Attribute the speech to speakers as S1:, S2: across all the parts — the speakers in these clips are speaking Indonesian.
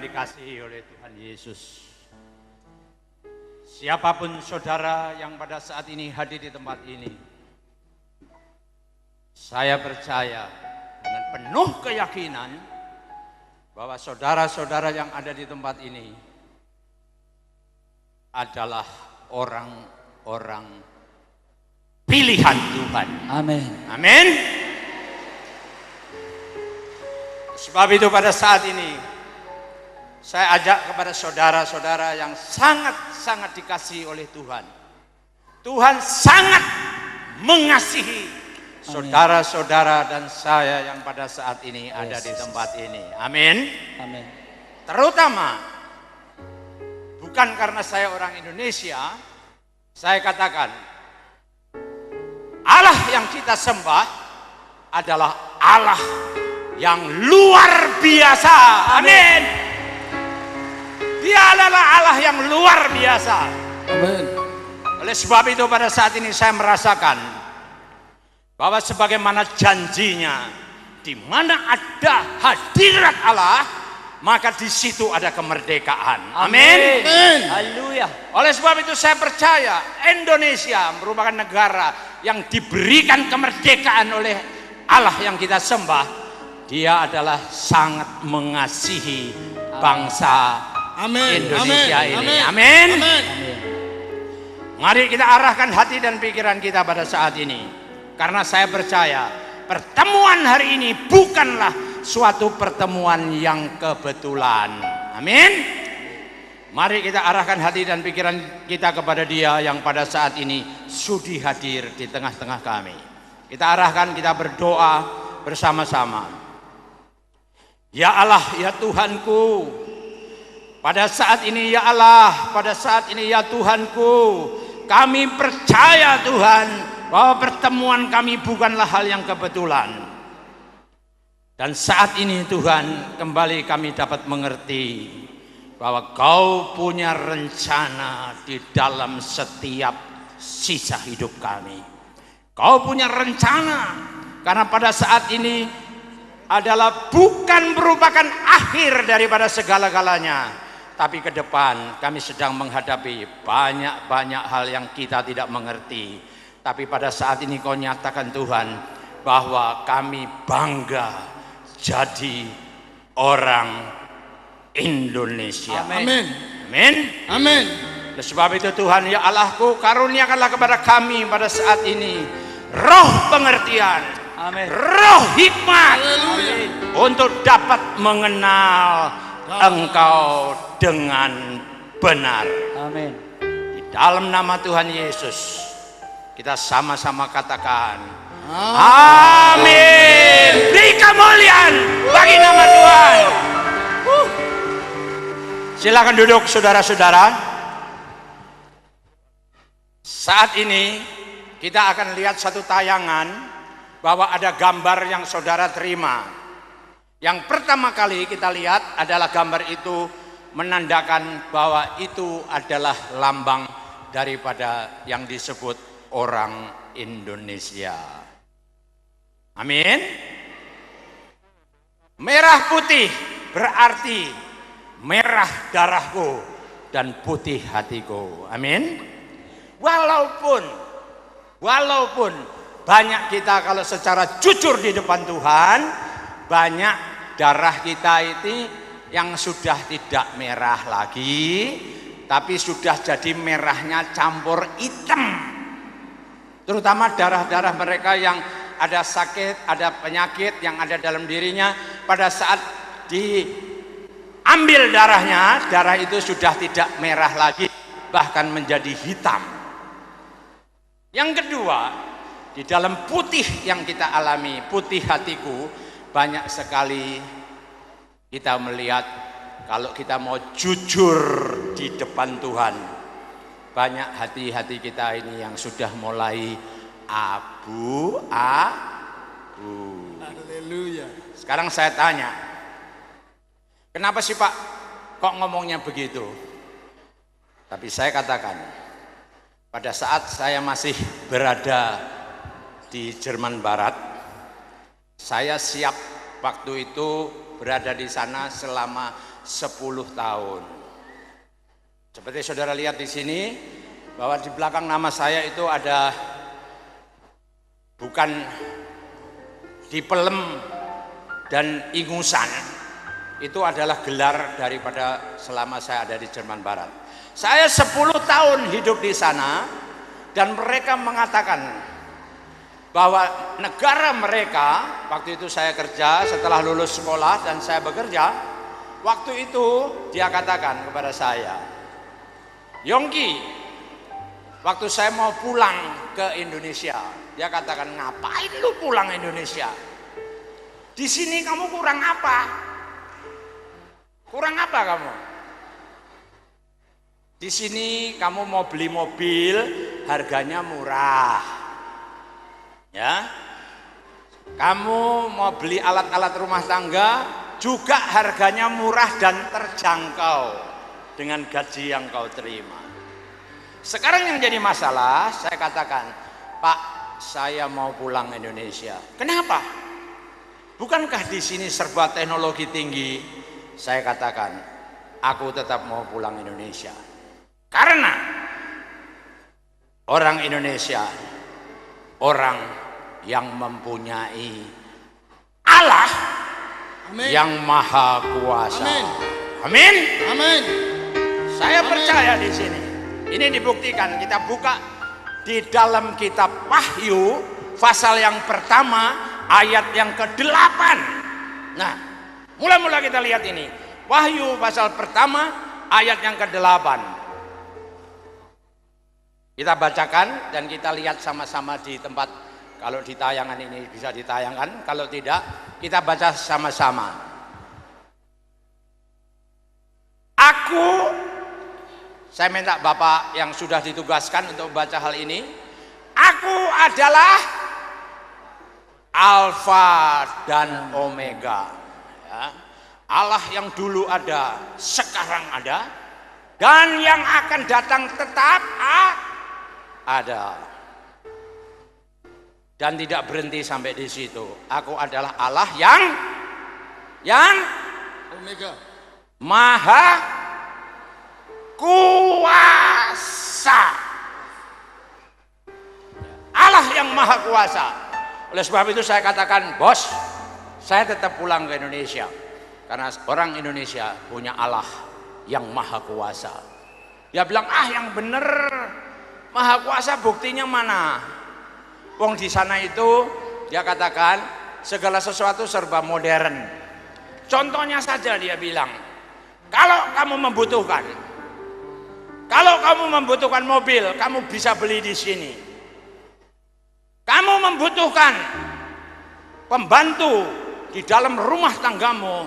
S1: yang dikasihi oleh Tuhan Yesus, siapapun saudara yang pada saat ini hadir di tempat ini, saya percaya dengan penuh keyakinan bahwa saudara-saudara yang ada di tempat ini adalah orang-orang pilihan Tuhan.
S2: Amin.
S1: Amin. Sebab itu pada saat ini saya ajak kepada saudara-saudara yang sangat-sangat dikasihi oleh Tuhan. Tuhan sangat mengasihi saudara-saudara dan saya yang pada saat ini ada di tempat ini. Amin.
S2: Amin.
S1: Terutama bukan karena saya orang Indonesia, saya katakan Allah yang kita sembah adalah Allah yang luar biasa. Amin. Dia adalah Allah yang luar biasa.
S2: Amin.
S1: Oleh sebab itu pada saat ini saya merasakan bahwa sebagaimana janjinya, di mana ada hadirat Allah, maka di situ ada kemerdekaan. Amin.
S2: Haleluya.
S1: Oleh sebab itu saya percaya Indonesia merupakan negara yang diberikan kemerdekaan oleh Allah yang kita sembah. Dia adalah sangat mengasihi bangsa Indonesia ini. Amin. Mari kita arahkan hati dan pikiran kita pada saat ini, karena saya percaya pertemuan hari ini bukanlah suatu pertemuan yang kebetulan. Amin. Mari kita arahkan hati dan pikiran kita kepada Dia yang pada saat ini sudi hadir di tengah-tengah kami. Kita arahkan, kita berdoa bersama-sama. Ya Allah, ya Tuhanku, pada saat ini ya Allah, pada saat ini ya Tuhanku, kami percaya Tuhan bahwa pertemuan kami bukanlah hal yang kebetulan. Dan saat ini Tuhan, kembali kami dapat mengerti bahwa Kau punya rencana di dalam setiap sisa hidup kami. Kau punya rencana, karena pada saat ini adalah bukan merupakan akhir daripada segala-galanya, tapi ke depan kami sedang menghadapi banyak-banyak hal yang kita tidak mengerti. Tapi pada saat ini Kau nyatakan Tuhan bahwa kami bangga jadi orang Indonesia.
S2: Amin.
S1: Amin.
S2: Amin.
S1: Oleh sebab itu Tuhan ya Allahku, karuniakanlah kepada kami pada saat ini roh pengertian, roh hikmat, untuk dapat mengenal Engkau dengan benar.
S2: Amin.
S1: Di dalam nama Tuhan Yesus kita sama-sama katakan amin. Beri kemuliaan bagi nama Tuhan. Silakan duduk saudara-saudara. Saat ini kita akan lihat satu tayangan bahwa ada gambar yang saudara terima. Yang pertama kali kita lihat adalah gambar itu menandakan bahwa itu adalah lambang daripada yang disebut orang Indonesia. Amin. Merah putih berarti merah darahku dan putih hatiku. Amin. Walaupun banyak kita kalau secara jujur di depan Tuhan, banyak darah kita ini yang sudah tidak merah lagi, tapi sudah jadi merahnya campur hitam. Terutama darah-darah mereka yang ada sakit, ada penyakit yang ada dalam dirinya, pada saat diambil darahnya, darah itu sudah tidak merah lagi, bahkan menjadi hitam. Yang kedua, di dalam putih yang kita alami, putih hatiku, banyak sekali kita melihat kalau kita mau jujur di depan Tuhan, banyak hati-hati kita ini yang sudah mulai abu-abu.
S2: Haleluya.
S1: Sekarang saya tanya, kenapa sih Pak kok ngomongnya begitu? Tapi saya katakan, pada saat saya masih berada di Jerman Barat, saya siap waktu itu berada di sana selama 10 tahun. Seperti saudara lihat di sini, bahwa di belakang nama saya itu ada bukan dipelem dan ingusan. Itu adalah gelar daripada selama saya ada di Jerman Barat. Saya 10 tahun hidup di sana, dan mereka mengatakan bahwa negara mereka, waktu itu saya kerja setelah lulus sekolah dan saya bekerja, waktu itu dia katakan kepada saya, Yongki, waktu saya mau pulang ke Indonesia, dia katakan, ngapain lu pulang Indonesia? Di sini kamu kurang apa? Kurang apa kamu? Di sini kamu mau beli mobil, harganya murah. Ya. Kamu mau beli alat-alat rumah tangga, juga harganya murah dan terjangkau dengan gaji yang kau terima. Sekarang yang jadi masalah, saya katakan, Pak, saya mau pulang Indonesia. Kenapa? Bukankah di sini serba teknologi tinggi? Saya katakan, aku tetap mau pulang Indonesia. Karena orang Indonesia, orang yang mempunyai Allah, amin, yang maha kuasa. Amin. Amin. Amin. Saya percaya di sini. Ini dibuktikan, kita buka di dalam kitab Wahyu pasal yang pertama ayat yang ke-8. Nah, mula-mula kita lihat ini. Wahyu pasal pertama ayat yang ke-8. Kita bacakan dan kita lihat sama-sama di tempat, kalau di tayangan ini bisa ditayangkan, kalau tidak kita baca sama-sama. Saya minta Bapak yang sudah ditugaskan untuk membaca hal ini. Aku adalah Alfa dan Omega. Ya. Allah yang dulu ada, sekarang ada, dan yang akan datang tetap ada. Dan tidak berhenti sampai di situ. Aku adalah Allah yang
S2: Omega,
S1: maha kuasa. Allah yang maha kuasa. Oleh sebab itu saya katakan, bos, saya tetap pulang ke Indonesia. Karena orang Indonesia punya Allah yang maha kuasa. Dia bilang, yang bener maha kuasa buktinya mana? Wong di sana itu dia katakan segala sesuatu serba modern. Contohnya saja dia bilang, kalau kamu membutuhkan mobil, kamu bisa beli di sini. Kamu membutuhkan pembantu di dalam rumah tanggamu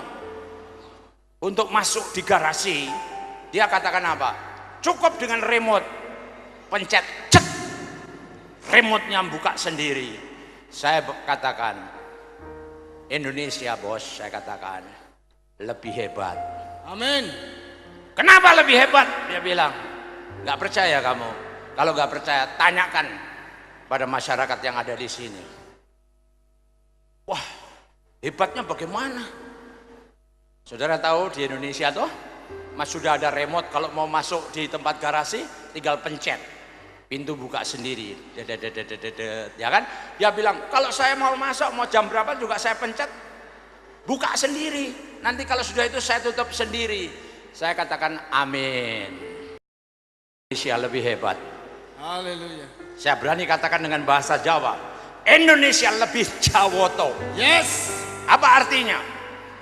S1: untuk masuk di garasi, dia katakan apa? Cukup dengan remote, pencet, cek, remote-nya buka sendiri. Saya katakan, Indonesia bos, saya katakan lebih hebat.
S2: amin.
S1: Kenapa lebih hebat? Dia bilang, nggak percaya kamu. Kalau nggak percaya, tanyakan pada masyarakat yang ada di sini. Wah, hebatnya bagaimana? Saudara tahu di Indonesia tuh, sudah ada remote, kalau mau masuk di tempat garasi, tinggal pencet, pintu buka sendiri. Ya kan? Dia bilang, kalau saya mau masuk, mau jam berapa juga saya pencet, buka sendiri. Nanti kalau sudah itu saya tutup sendiri. Saya katakan amin. Indonesia lebih hebat.
S2: Haleluya.
S1: Saya berani katakan dengan bahasa Jawa, Indonesia lebih jawoto.
S2: Yes.
S1: Apa artinya?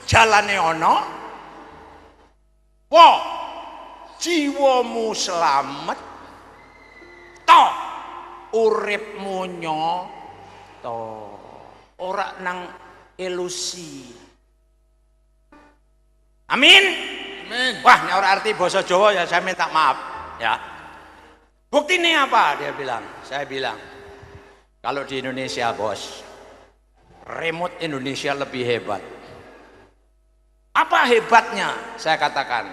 S1: Jalane ono, wo, jiwamu selamat, toh uripmu nyoto, ora nang ilusi. Amin.
S2: Amin.
S1: Wah, ini orang arti bahasa Jawa ya, saya minta maaf ya. Bukti ini apa? Dia bilang. Saya bilang, kalau di Indonesia bos, remote Indonesia lebih hebat. Apa hebatnya? Saya katakan,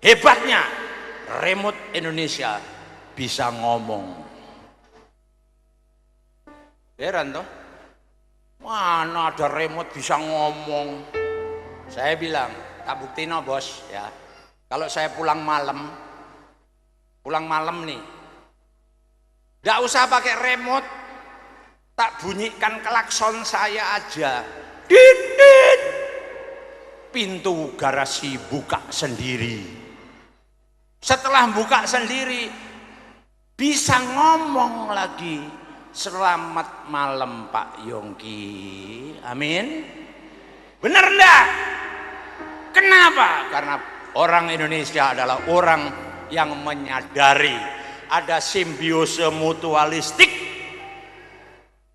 S1: hebatnya remote Indonesia bisa ngomong. Heran toh? Mana ada remote bisa ngomong? Saya bilang, tak buktino bos ya. Kalau saya pulang malam nih, nggak usah pakai remote, tak bunyikan klakson saya aja, dit, pintu garasi buka sendiri. Setelah buka sendiri, bisa ngomong lagi, selamat malam Pak Yongki, amin. Benar enggak? Kenapa? Karena orang Indonesia adalah orang yang menyadari ada simbiose mutualistik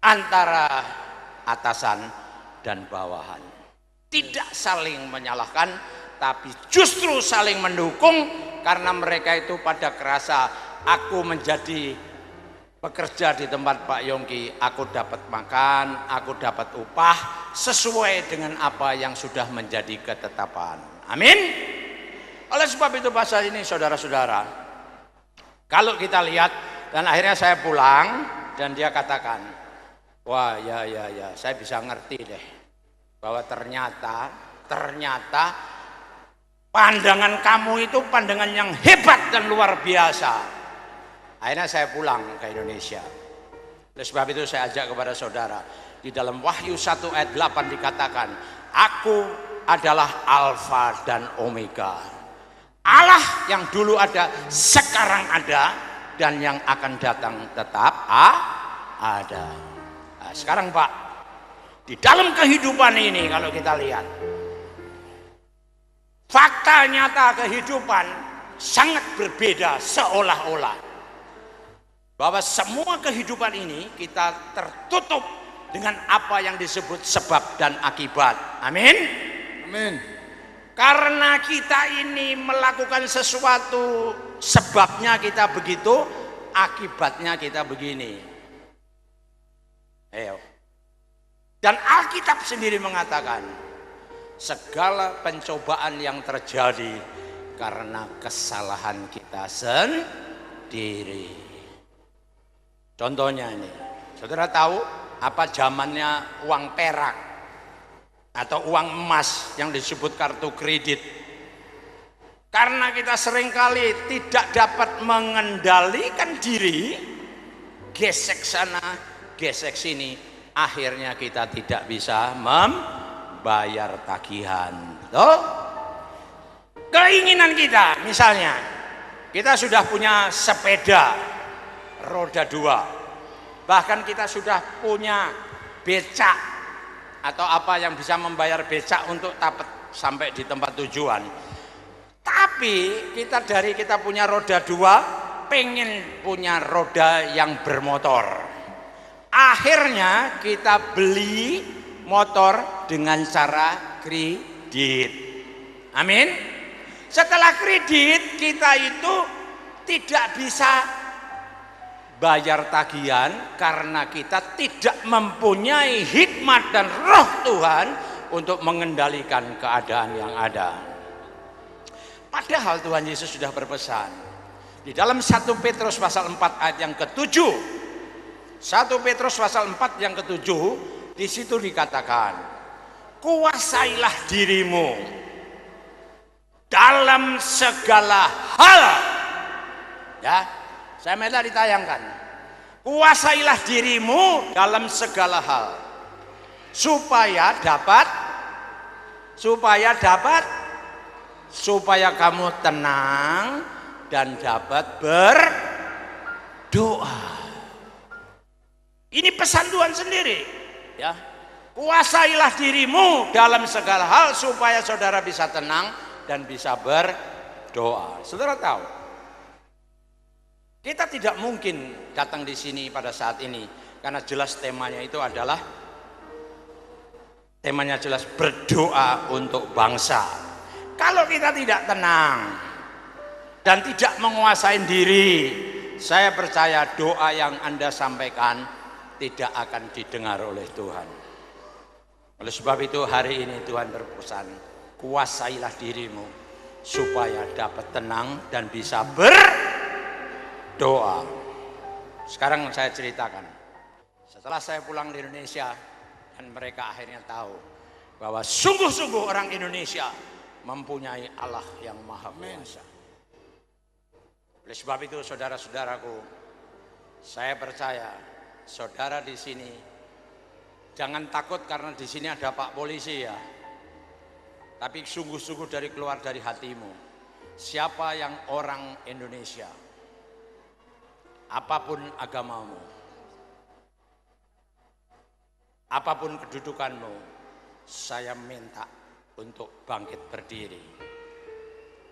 S1: antara atasan dan bawahan. Tidak saling menyalahkan, tapi justru saling mendukung, karena mereka itu pada kerasa aku menjadi bekerja di tempat Pak Yongki, aku dapat makan, aku dapat upah sesuai dengan apa yang sudah menjadi ketetapan. Amin. Oleh sebab itu pasal ini saudara-saudara, kalau kita lihat, dan akhirnya saya pulang dan dia katakan, wah ya saya bisa ngerti deh bahwa ternyata pandangan kamu itu pandangan yang hebat dan luar biasa. Akhirnya saya pulang ke Indonesia. Oleh sebab itu saya ajak kepada saudara, di dalam Wahyu 1 ayat 8 dikatakan, aku adalah Alfa dan Omega. Allah yang dulu ada, sekarang ada, dan yang akan datang tetap ada. Nah, sekarang Pak, di dalam kehidupan ini kalau kita lihat, fakta nyata kehidupan sangat berbeda, seolah-olah bahwa semua kehidupan ini kita tertutup dengan apa yang disebut sebab dan akibat. Amin.
S2: Amin.
S1: Karena kita ini melakukan sesuatu, sebabnya kita begitu, akibatnya kita begini. Ayo. Dan Alkitab sendiri mengatakan, segala pencobaan yang terjadi karena kesalahan kita sendiri. Contohnya ini, saudara tahu apa zamannya uang perak atau uang emas yang disebut kartu kredit? Karena kita seringkali tidak dapat mengendalikan diri, gesek sana, gesek sini, akhirnya kita tidak bisa membayar tagihan. Betul? Keinginan kita, misalnya kita sudah punya sepeda roda 2, bahkan kita sudah punya becak atau apa yang bisa membayar becak untuk dapat sampai di tempat tujuan. Tapi kita punya roda 2, pengen punya roda yang bermotor. Akhirnya kita beli motor dengan cara kredit. Amin. Setelah kredit, kita itu tidak bisa bayar tagihan karena kita tidak mempunyai hikmat dan roh Tuhan untuk mengendalikan keadaan yang ada. Padahal Tuhan Yesus sudah berpesan di dalam 1 Petrus pasal 4 ayat yang ke-7. 1 Petrus pasal 4 yang ke-7, di situ dikatakan, kuasailah dirimu dalam segala hal. Ya, saya minta ditayangkan. Kuasailah dirimu dalam segala hal supaya kamu tenang dan dapat berdoa. Ini pesan Tuhan sendiri, ya. Kuasailah dirimu dalam segala hal supaya saudara bisa tenang dan bisa berdoa. Saudara tahu, kita tidak mungkin datang di sini pada saat ini karena jelas temanya jelas berdoa untuk bangsa. Kalau kita tidak tenang dan tidak menguasai diri, saya percaya doa yang Anda sampaikan tidak akan didengar oleh Tuhan. Oleh sebab itu hari ini Tuhan berpesan, kuasailah dirimu supaya dapat tenang dan bisa berdoa. Sekarang saya ceritakan, setelah saya pulang di Indonesia dan mereka akhirnya tahu bahwa sungguh-sungguh orang Indonesia mempunyai Allah yang maha kuasa. Oleh sebab itu saudara-saudaraku, saya percaya saudara di sini jangan takut karena di sini ada Pak Polisi ya. Tapi sungguh-sungguh keluar dari hatimu. Siapa yang orang Indonesia, apapun agamamu, apapun kedudukanmu, saya minta untuk bangkit berdiri.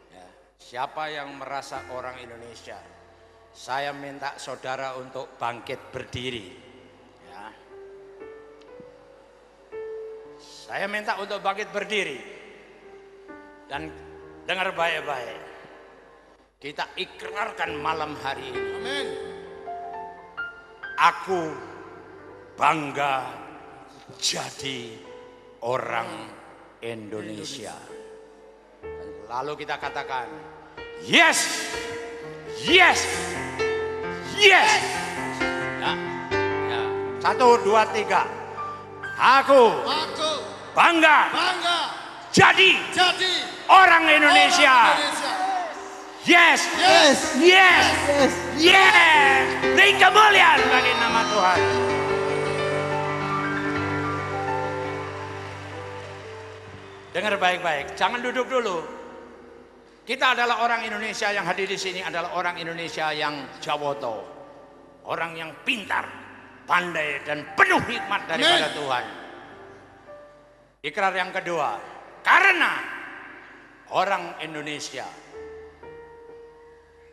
S1: Ya, siapa yang merasa orang Indonesia, saya minta saudara untuk bangkit berdiri. Ya. Saya minta untuk bangkit berdiri. Dan dengar baik-baik, kita ikrarkan malam hari ini.
S2: Amin.
S1: Aku bangga jadi orang Indonesia. Dan lalu kita katakan, yes, yes, yes. Ya, ya. 1, 2, 3. Aku bangga jadi orang Indonesia. Yes, yes, yes, yes. Beri kemuliaan bagi nama Tuhan. Dengar baik-baik, jangan duduk dulu. Kita adalah orang Indonesia yang hadir di sini adalah orang Indonesia yang jawoto, orang yang pintar, pandai dan penuh hikmat daripada Tuhan. Ikrar yang kedua, karena orang Indonesia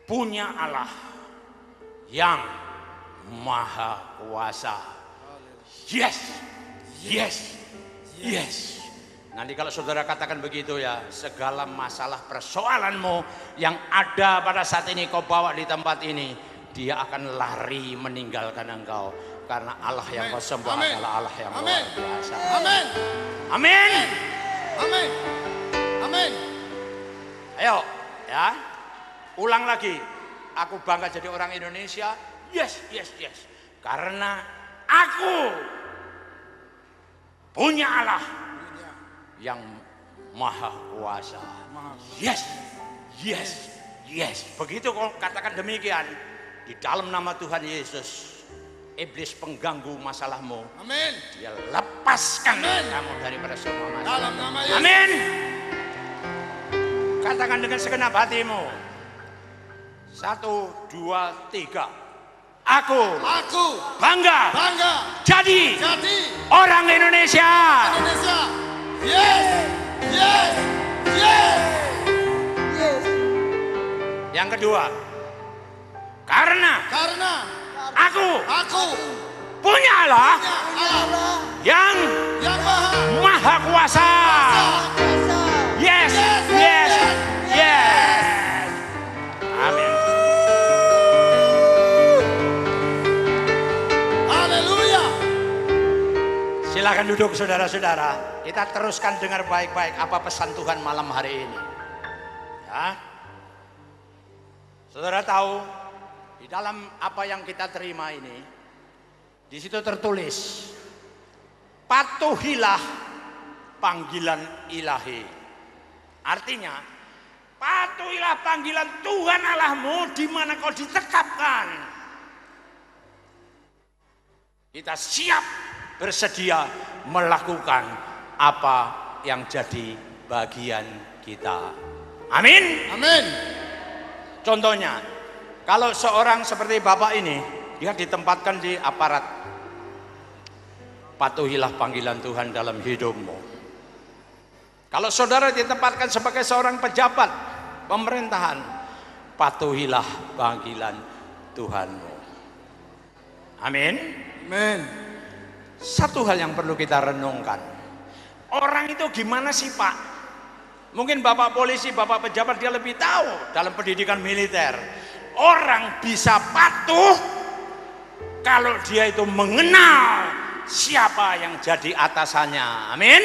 S1: punya Allah yang maha kuasa. Yes, yes, yes. Nanti kalau saudara katakan begitu ya, segala masalah persoalanmu yang ada pada saat ini kau bawa di tempat ini, dia akan lari meninggalkan engkau. Karena Allah yang kau sembah adalah Allah yang luar biasa.
S2: Amin.
S1: Amin.
S2: Amin. Amin.
S1: Ayo ya, ulang lagi. Aku bangga jadi orang Indonesia. Yes, yes, yes. Karena aku punya Allah yang maha kuasa. Yes, yes, yes. Begitu kau katakan demikian, di dalam nama Tuhan Yesus, iblis pengganggu masalahmu,
S2: amin,
S1: dia lepaskan kamu daripada semua masalah.
S2: Dalam nama Yesus.
S1: Amin. Katakan dengan segenap hatimu. 1, 2, 3. Aku bangga jadi orang Indonesia. Yes, yes, yes, yes. Yang kedua, karena aku punya Allah yang maha kuasa. Yes, yes, yes. Amin.
S2: Haleluya.
S1: Silakan duduk saudara-saudara. Kita teruskan dengar baik-baik apa pesan Tuhan malam hari ini. Ya. Saudara tahu di dalam apa yang kita terima ini, di situ tertulis, patuhilah panggilan ilahi. Artinya, patuhilah panggilan Tuhan Allahmu di mana kau ditetapkan. Kita siap bersedia melakukan apa yang jadi bagian kita. Amin.
S2: Amin.
S1: Contohnya, kalau seorang seperti Bapak ini, dia ditempatkan di aparat. Patuhilah panggilan Tuhan dalam hidupmu. Kalau saudara ditempatkan sebagai seorang pejabat pemerintahan, patuhilah panggilan Tuhanmu. Amin.
S2: Amin.
S1: Satu hal yang perlu kita renungkan. Orang itu gimana sih Pak? Mungkin Bapak polisi, Bapak pejabat dia lebih tahu dalam pendidikan militer. Orang bisa patuh kalau dia itu mengenal siapa yang jadi atasannya. Amin.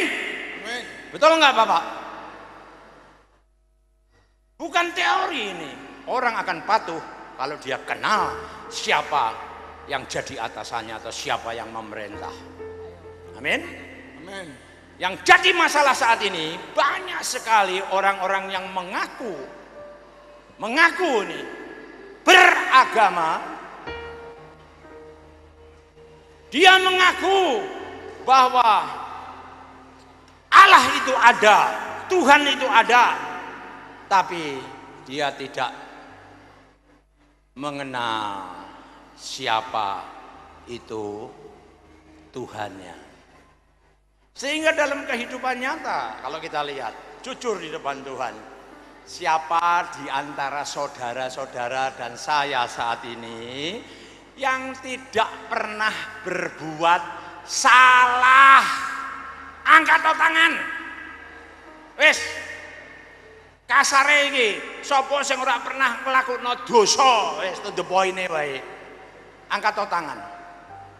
S2: Amin.
S1: Betul nggak Bapak? Bukan teori ini. Orang akan patuh kalau dia kenal siapa yang jadi atasannya atau siapa yang memerintah. Amin.
S2: Amin.
S1: Yang jadi masalah saat ini, banyak sekali orang-orang yang mengaku nih beragama. Dia mengaku bahwa Allah itu ada, Tuhan itu ada, tapi dia tidak mengenal siapa itu Tuhannya. Sehingga dalam kehidupan nyata, kalau kita lihat, jujur di depan Tuhan, siapa di antara saudara-saudara dan saya saat ini yang tidak pernah berbuat salah? Angkat tangan. Wis, kasare iki, sapa sing ora pernah nglakokno dosa, wis to the point wae. Angkat tangan.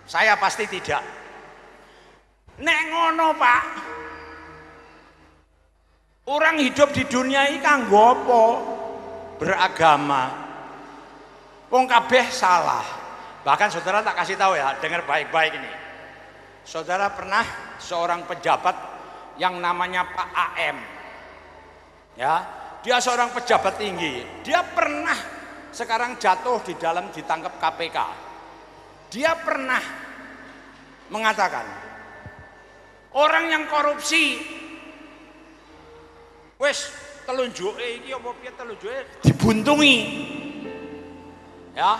S1: Saya pasti tidak. Nek ngono, Pak, orang hidup di dunia ini kanggo apa? Beragama. Wong kabeh salah. Bahkan saudara tak kasih tahu ya, dengar baik-baik ini. Saudara pernah seorang pejabat yang namanya Pak AM. Ya, dia seorang pejabat tinggi. Dia pernah sekarang jatuh di dalam ditangkap KPK. Dia pernah mengatakan, orang yang korupsi wes telunjuke iki apa piye telunjuke dibuntungi. Ya.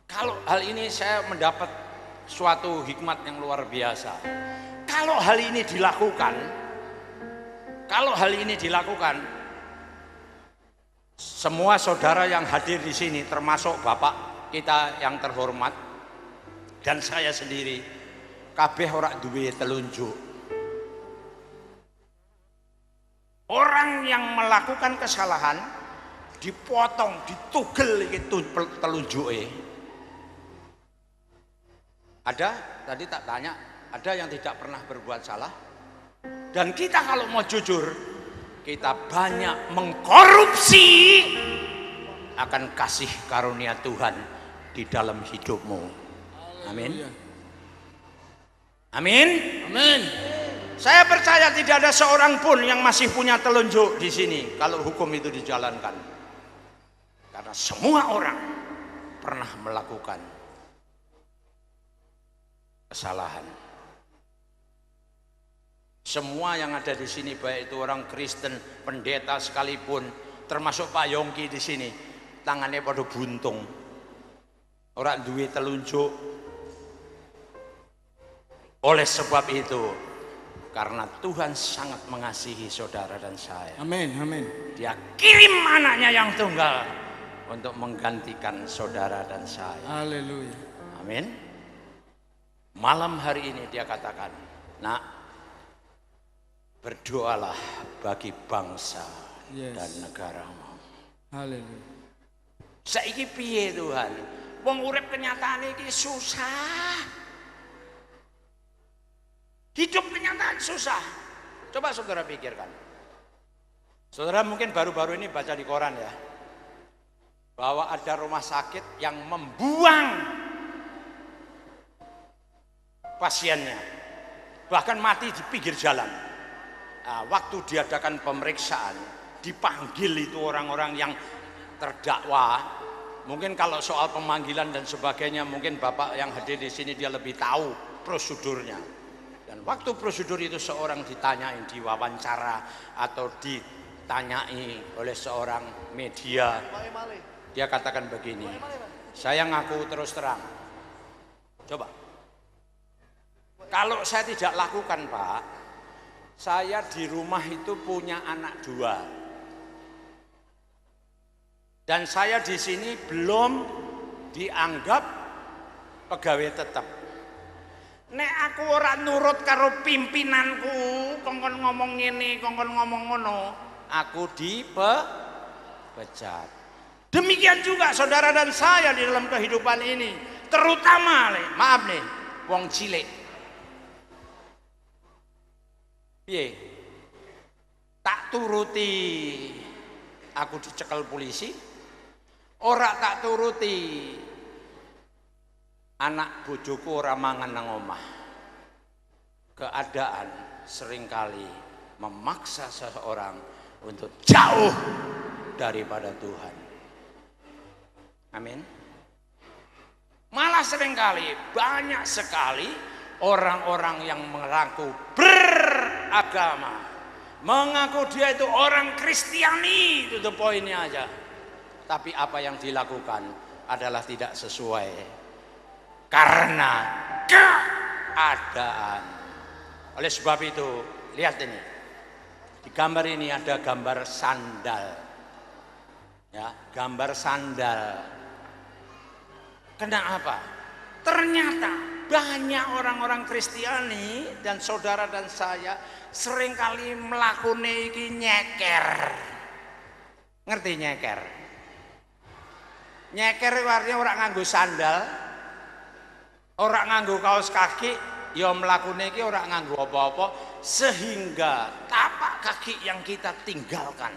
S1: Kalau hal ini saya mendapat suatu hikmat yang luar biasa. Kalau hal ini dilakukan, semua saudara yang hadir di sini termasuk Bapak kita yang terhormat dan saya sendiri, kabeh ora duwe telunjuk. Orang yang melakukan kesalahan dipotong, ditugel iki telunjuke. Ada, tadi tak tanya, ada yang tidak pernah berbuat salah. Dan kita kalau mau jujur, kita banyak mengkorupsi akan kasih karunia Tuhan di dalam hidupmu. Amin. Amin.
S2: Amin.
S1: Saya percaya tidak ada seorang pun yang masih punya telunjuk di sini kalau hukum itu dijalankan. Karena semua orang pernah melakukan kesalahan. Semua yang ada di sini, baik itu orang Kristen, pendeta sekalipun, termasuk Pak Yongki di sini, tangannya pada buntung. Orang duwe telunjuk. Oleh sebab itu, karena Tuhan sangat mengasihi saudara dan saya.
S2: Amin, amin.
S1: Dia kirim anaknya yang tunggal untuk menggantikan saudara dan saya.
S2: Haleluya.
S1: Amin. Malam hari ini dia katakan, nak, berdoalah bagi bangsa dan negaramu.
S2: Haleluya.
S1: Saiki piye Tuhan? Wong urip kenyataane iki susah. Hidup kenyataan susah. Coba saudara pikirkan. Saudara mungkin baru-baru ini baca di koran ya, bahwa ada rumah sakit yang membuang pasiennya, bahkan mati di pinggir jalan. Nah, waktu diadakan pemeriksaan, dipanggil itu orang-orang yang terdakwa. Mungkin kalau soal pemanggilan dan sebagainya, mungkin Bapak yang hadir di sini dia lebih tahu prosedurnya. Dan waktu prosedur itu seorang ditanyain, diwawancara atau ditanyai oleh seorang media, dia katakan begini, saya ngaku terus terang. Coba, kalau saya tidak lakukan Pak, saya di rumah itu punya anak 2. Dan saya di sini belum dianggap pegawai tetap. Nek aku ora nurut karo pimpinanku, kongkon ngomong ngene, kongkon ngomong ngono, aku dipecat. Demikian juga saudara dan saya di dalam kehidupan ini, terutama maaf nih, wong cilik. Piye? Tak turuti, aku dicekel polisi. Ora tak turuti, anak bojoku ora mangan nang omah. Keadaan seringkali memaksa seseorang untuk jauh daripada Tuhan. Amin. Malah seringkali banyak sekali orang-orang yang mengaku beragama, mengaku dia itu orang Kristiani, itu poinnya aja. Tapi apa yang dilakukan adalah tidak sesuai karena keadaan. Oleh sebab itu, lihat ini. Di gambar ini ada gambar sandal. Ya, gambar sandal. Kenapa? Ternyata banyak orang-orang Kristiani dan saudara dan saya seringkali melakukan iki nyeker. Ngerti nyeker? Nyeker artinya orang nganggo sandal, orang nganggo kaos kaki, ya melakukan iki orang nganggo apa-apa, sehingga tapak kaki yang kita tinggalkan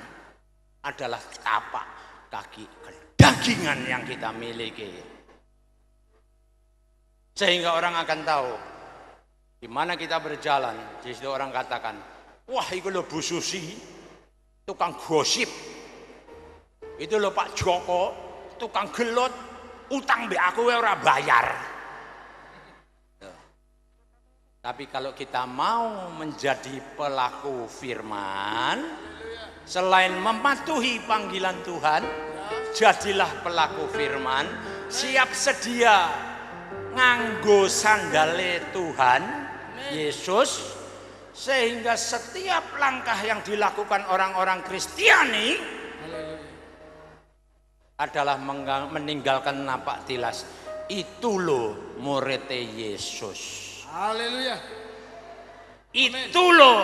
S1: adalah tapak kaki kedagingan yang kita miliki. Sehingga orang akan tahu di mana kita berjalan. Di situ orang katakan, wah itu lo Bu Susi, tukang gosip. Itu lo Pak Joko, tukang gelot, utang be aku ora bayar. Tapi kalau kita mau menjadi pelaku firman, selain mematuhi panggilan Tuhan, jadilah pelaku firman, siap sedia nganggo sandale Tuhan Yesus, sehingga setiap langkah yang dilakukan orang-orang Kristiani adalah meninggalkan napak tilas. Itu loh murid Yesus.
S2: Haleluya.
S1: Itu loh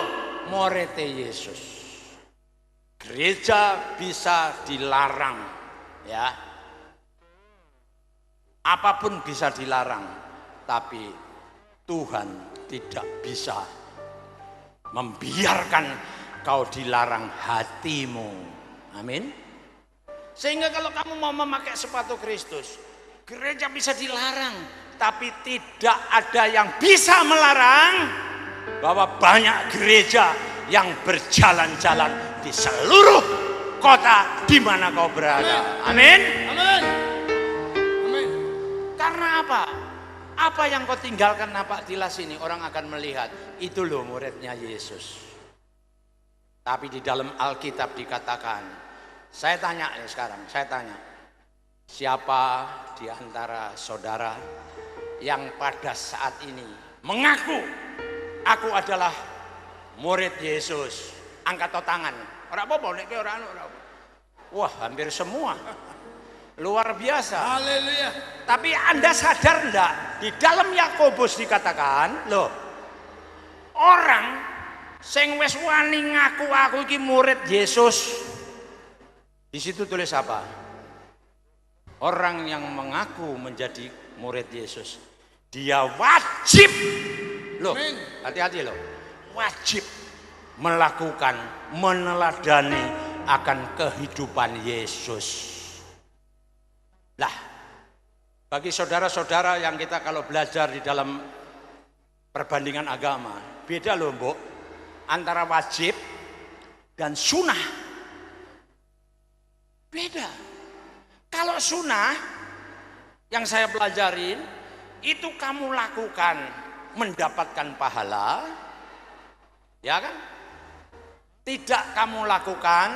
S1: murid Yesus. Gereja bisa dilarang, ya. Apapun bisa dilarang, tapi Tuhan tidak bisa membiarkan kau dilarang hatimu. Amin. Sehingga kalau kamu mau memakai sepatu Kristus, gereja bisa dilarang, tapi tidak ada yang bisa melarang bahwa banyak gereja yang berjalan-jalan di seluruh kota di mana kau berada. Amin.
S2: Amin.
S1: Karena apa? Apa yang kau tinggalkan napak tilas ini, orang akan melihat itu loh muridnya Yesus. Tapi di dalam Alkitab dikatakan, saya tanya nih sekarang, saya tanya, siapa di antara saudara yang pada saat ini mengaku aku adalah murid Yesus? Angkat tangan. Ora apa-apa nek ora anu. Wah, hampir semua. Luar biasa.
S2: Haleluya.
S1: Tapi Anda sadar enggak? Di dalam Yakobus dikatakan, loh, orang sing wis wani ngaku aku iki murid Yesus. Di situ tulis apa? Orang yang mengaku menjadi murid Yesus, dia wajib, loh, hati-hati loh, wajib melakukan, meneladani akan kehidupan Yesus. Lah, bagi saudara-saudara yang kita kalau belajar di dalam perbandingan agama, beda loh Mbok, antara wajib dan sunnah. Beda. Kalau sunnah yang saya pelajarin, itu kamu lakukan mendapatkan pahala, ya kan? Tidak kamu lakukan,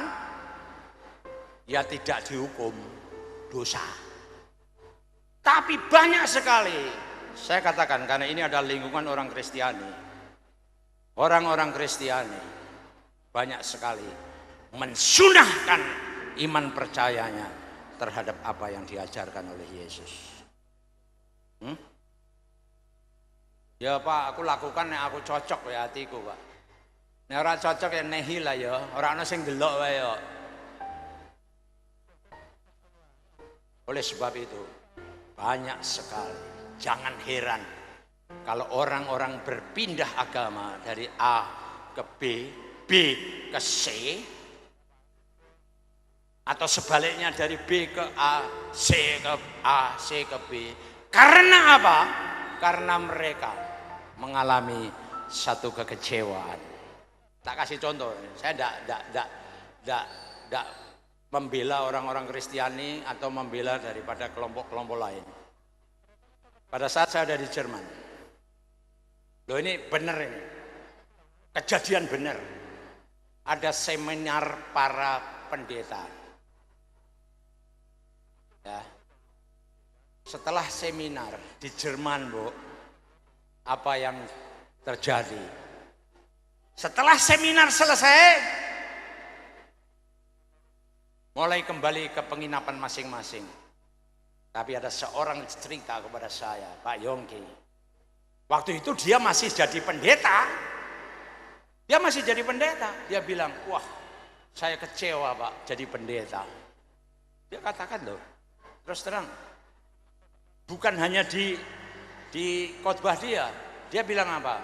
S1: ya tidak dihukum dosa. Tapi banyak sekali, saya katakan karena ini adalah lingkungan orang Kristiani. Orang-orang Kristiani banyak sekali mensunahkan iman percayanya terhadap apa yang diajarkan oleh Yesus. Ya Pak, aku lakukan yang aku cocok ya hatiku Pak. Nek ora cocok ya nehi lah ya, ora ana sing delok wae ya. Oleh sebab itu banyak sekali, jangan heran kalau orang-orang berpindah agama dari A ke B, B ke C, atau sebaliknya dari B ke A, C ke A, C ke B. Karena apa? Karena mereka mengalami satu kekecewaan. Tak kasih contoh, saya tidak membela orang-orang Kristiani atau membela daripada kelompok-kelompok lain. Pada saat saya ada di Jerman, loh ini benar ini, kejadian benar. Ada seminar para pendeta. Ya. Setelah seminar di Jerman, Bu, apa yang terjadi? Setelah seminar selesai, mulai kembali ke penginapan masing-masing. Tapi ada seorang cerita kepada saya, Pak Yongki. Waktu itu dia masih jadi pendeta. Dia masih jadi pendeta. Dia bilang, wah, saya kecewa Pak jadi pendeta. Dia katakan loh, terus terang. Bukan hanya di khotbah dia bilang apa?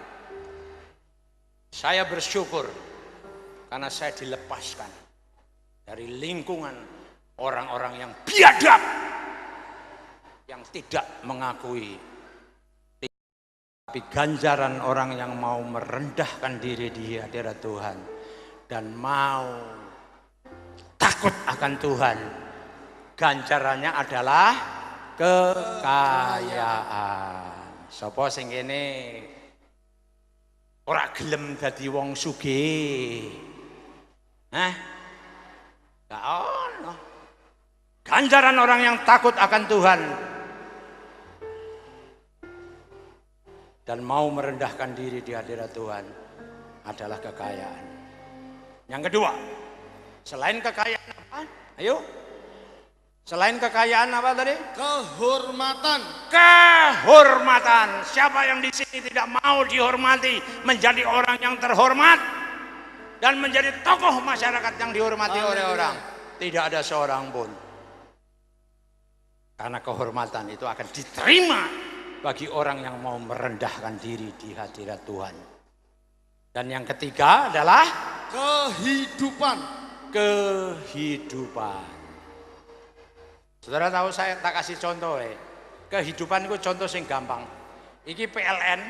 S1: Saya bersyukur karena saya dilepaskan dari lingkungan orang-orang yang biadab, yang tidak mengakui. Tapi ganjaran orang yang mau merendahkan diri di hadirat Tuhan dan mau takut akan Tuhan, ganjarannya adalah kekayaan. Sapa sing kene ora gelem dadi wong sugih? Hah? Gak ono. Ganjaran orang yang takut akan Tuhan dan mau merendahkan diri di hadirat Tuhan adalah kekayaan. Yang kedua, selain kekayaan apa? Ayo. Selain kekayaan apa tadi?
S2: Kehormatan.
S1: Kehormatan. Siapa yang di sini tidak mau dihormati, menjadi orang yang terhormat dan menjadi tokoh masyarakat yang dihormati oleh orang? Tidak ada seorang pun. Karena kehormatan itu akan diterima bagi orang yang mau merendahkan diri di hadirat Tuhan. Dan yang ketiga adalah
S2: Kehidupan.
S1: Kehidupan. Saudara tahu saya tak kasih contoh kehidupan itu contoh sing gampang. Iki PLN.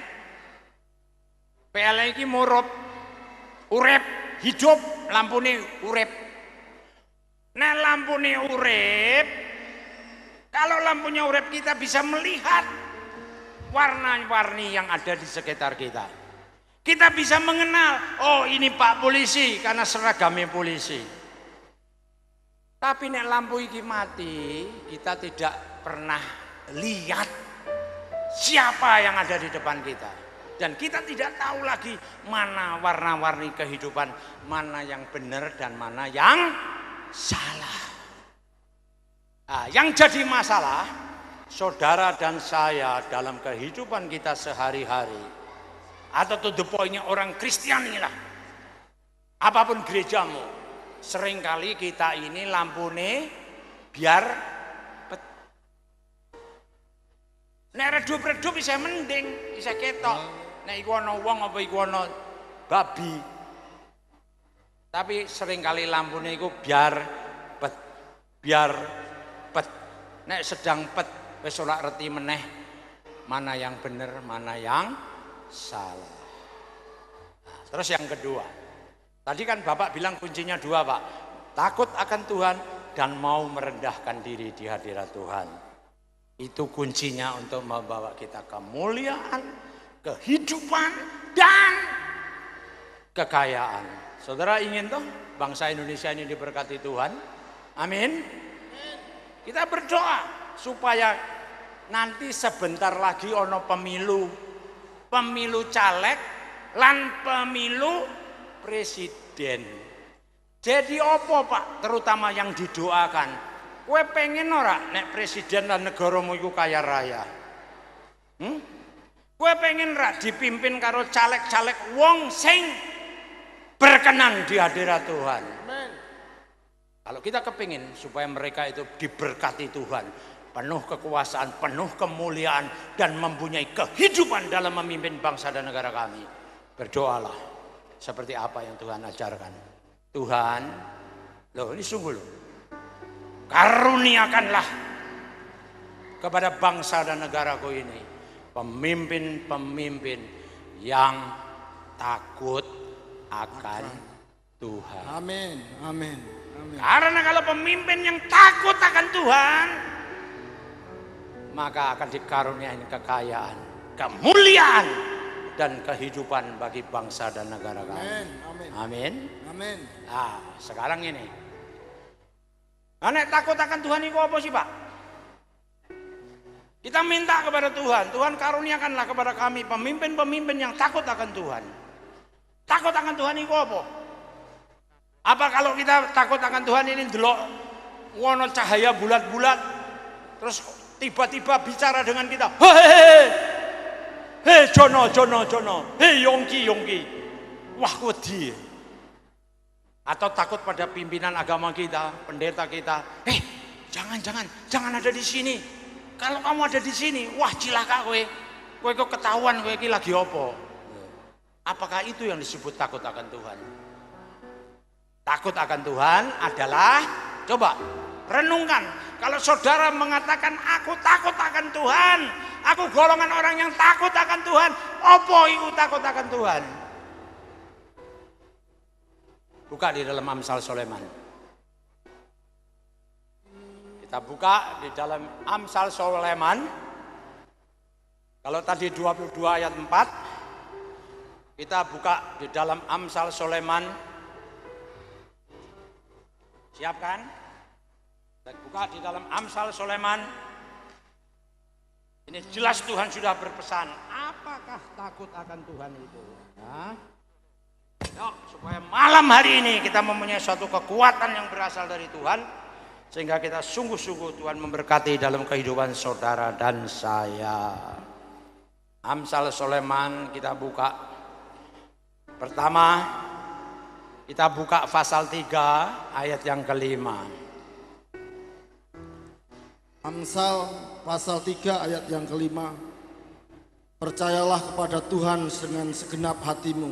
S1: PLN iki murup, urip, hidup, lampune urip. Nah lampune urip, kalau lampunya urip kita bisa melihat warna-warni yang ada di sekitar kita. Kita bisa mengenal, oh ini Pak Polisi karena seragamnya polisi. Tapi nek lampu iki mati, kita tidak pernah lihat siapa yang ada di depan kita. Dan kita tidak tahu lagi mana warna-warni kehidupan, mana yang benar dan mana yang salah. Nah, yang jadi masalah, saudara dan saya dalam kehidupan kita sehari-hari, atau to the point-nya orang Kristiani lah, apapun gerejamu, seringkali kita ini lampune biar nek redup-redup bisa mending, bisa ketok. Nek iku ana wong apa iku ana babi. Tapi seringkali lampune iku biar pet. Nek sedang pet wis ora ngerti meneh mana yang bener, mana yang salah. Nah, terus yang kedua, tadi kan Bapak bilang kuncinya dua Pak, takut akan Tuhan dan mau merendahkan diri di hadirat Tuhan. Itu kuncinya untuk membawa kita kemuliaan, kehidupan, dan kekayaan. Saudara ingin toh bangsa Indonesia ini diberkati Tuhan? Amin. Kita berdoa supaya nanti sebentar lagi ono pemilu caleg lan pemilu presiden. Jadi apa Pak terutama yang didoakan? Kowe pengen ora nek presiden dan negaramu iku kaya raya? Kowe pengen ora dipimpin karo caleg-caleg wong sing berkenan di hadirat Tuhan?
S2: Amen.
S1: Kalau kita kepingin supaya mereka itu diberkati Tuhan, penuh kekuasaan, penuh kemuliaan, dan mempunyai kehidupan dalam memimpin bangsa dan negara kami, berdoalah seperti apa yang Tuhan ajarkan. Tuhan, loh ini sungguh loh, karuniakanlah kepada bangsa dan negaraku ini pemimpin-pemimpin yang takut akan Tuhan.
S2: Amin. Amin. Amin.
S1: Karena kalau pemimpin yang takut akan Tuhan, maka akan dikaruniai kekayaan, kemuliaan, dan kehidupan bagi bangsa dan negara kami.
S2: Amin. Amin.
S1: Amin.
S2: Amin.
S1: Nah, sekarang ini, nek takut akan Tuhan itu apa sih, Pak? Kita minta kepada Tuhan, Tuhan karuniakanlah kepada kami pemimpin-pemimpin yang takut akan Tuhan. Takut akan Tuhan itu apa? Apa kalau kita takut akan Tuhan ini delok wono cahaya bulat-bulat, terus tiba-tiba bicara dengan kita, hei Jono, hei Yongki, wah wedi. Atau takut pada pimpinan agama kita, pendeta kita, jangan ada di sini. Kalau kamu ada di sini, wah cilaka kowe kok ketahuan kowe iki lagi apa? Apakah itu yang disebut takut akan Tuhan? Takut akan Tuhan adalah, coba renungkan, kalau saudara mengatakan aku takut akan Tuhan, aku golongan orang yang takut akan Tuhan, apa itu takut akan Tuhan? Buka di dalam Amsal Sulaiman. Kita buka di dalam Amsal Sulaiman. Kalau tadi 22 ayat 4, kita buka di dalam Amsal Sulaiman. Siapkan? Kita buka di dalam Amsal Sulaiman. Ini jelas Tuhan sudah berpesan. Apakah takut akan Tuhan itu? Nah, yuk, supaya malam hari ini kita mempunyai suatu kekuatan yang berasal dari Tuhan, sehingga kita sungguh-sungguh Tuhan memberkati dalam kehidupan saudara dan saya. Amsal Sulaiman kita buka. Pertama, kita buka pasal 3 ayat yang kelima.
S2: Amsal pasal 3 ayat yang kelima. Percayalah kepada Tuhan dengan segenap hatimu,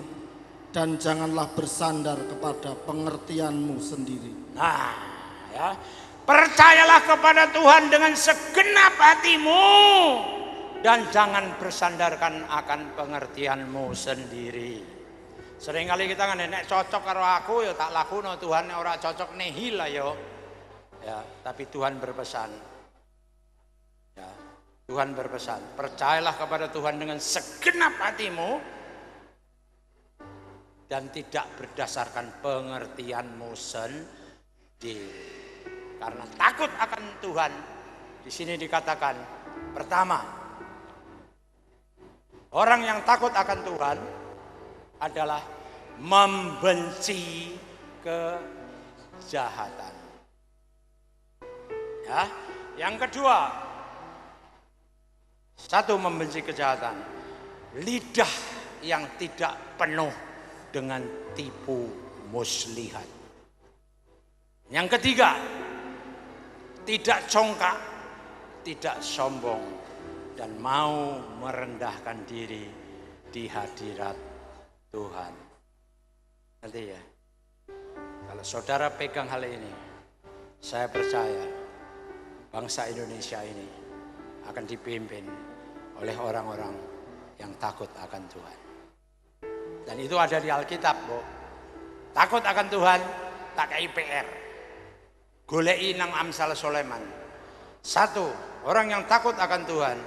S2: dan janganlah bersandar kepada pengertianmu sendiri.
S1: Nah, ya. Percayalah kepada Tuhan dengan segenap hatimu, dan jangan bersandarkan akan pengertianmu sendiri. Seringkali kita kan nek cocok karo aku ya tak lakuno, Tuhan nek ora cocok nihil lah yo. Ya, tapi Tuhan berpesan. Ya, Tuhan berpesan, percayalah kepada Tuhan dengan segenap hatimu dan tidak berdasarkan pengertianmu sendiri. Karena takut akan Tuhan, di sini dikatakan, pertama, orang yang takut akan Tuhan adalah membenci kejahatan. Ya, yang kedua, satu, membenci kejahatan, lidah yang tidak penuh dengan tipu muslihat. Yang ketiga, tidak congkak, tidak sombong, dan mau merendahkan diri di hadirat Tuhan. Nanti ya, kalau saudara pegang hal ini, saya percaya bangsa Indonesia ini akan dipimpin oleh orang-orang yang takut akan Tuhan. Dan itu ada di Alkitab, Bu. Takut akan Tuhan, tak kayak PR. Golei nang Amsal Sulaiman. Satu, orang yang takut akan Tuhan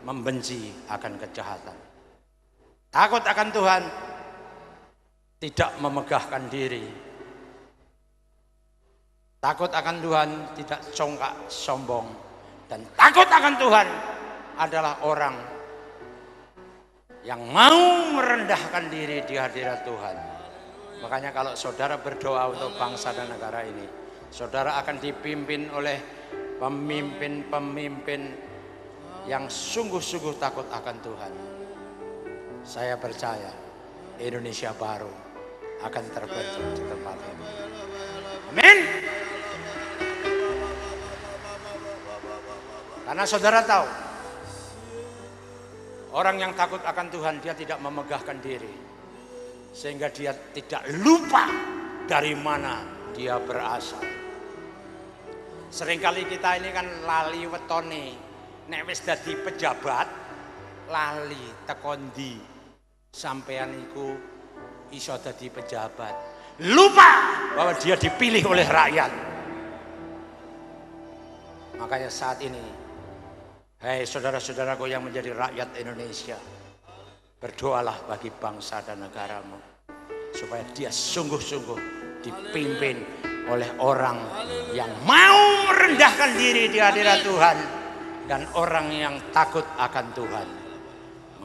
S1: membenci akan kejahatan. Takut akan Tuhan tidak memegahkan diri. Takut akan Tuhan tidak congkak sombong. Dan takut akan Tuhan adalah orang yang mau merendahkan diri di hadirat Tuhan. Makanya kalau saudara berdoa untuk bangsa dan negara ini, saudara akan dipimpin oleh pemimpin-pemimpin yang sungguh-sungguh takut akan Tuhan. Saya percaya Indonesia baru akan terbentuk di tempat ini. Amin. Karena saudara tahu, orang yang takut akan Tuhan, dia tidak memegahkan diri, sehingga dia tidak lupa dari mana dia berasal. Seringkali kita ini kan lali wetone, nek wis dadi pejabat lali tekondi sampean iku iso dadi pejabat. Lupa bahwa dia dipilih oleh rakyat. Makanya saat ini, hai saudara-saudaraku yang menjadi rakyat Indonesia, berdoalah bagi bangsa dan negaramu supaya dia sungguh-sungguh dipimpin oleh orang yang mau merendahkan diri di hadirat Tuhan dan orang yang takut akan Tuhan,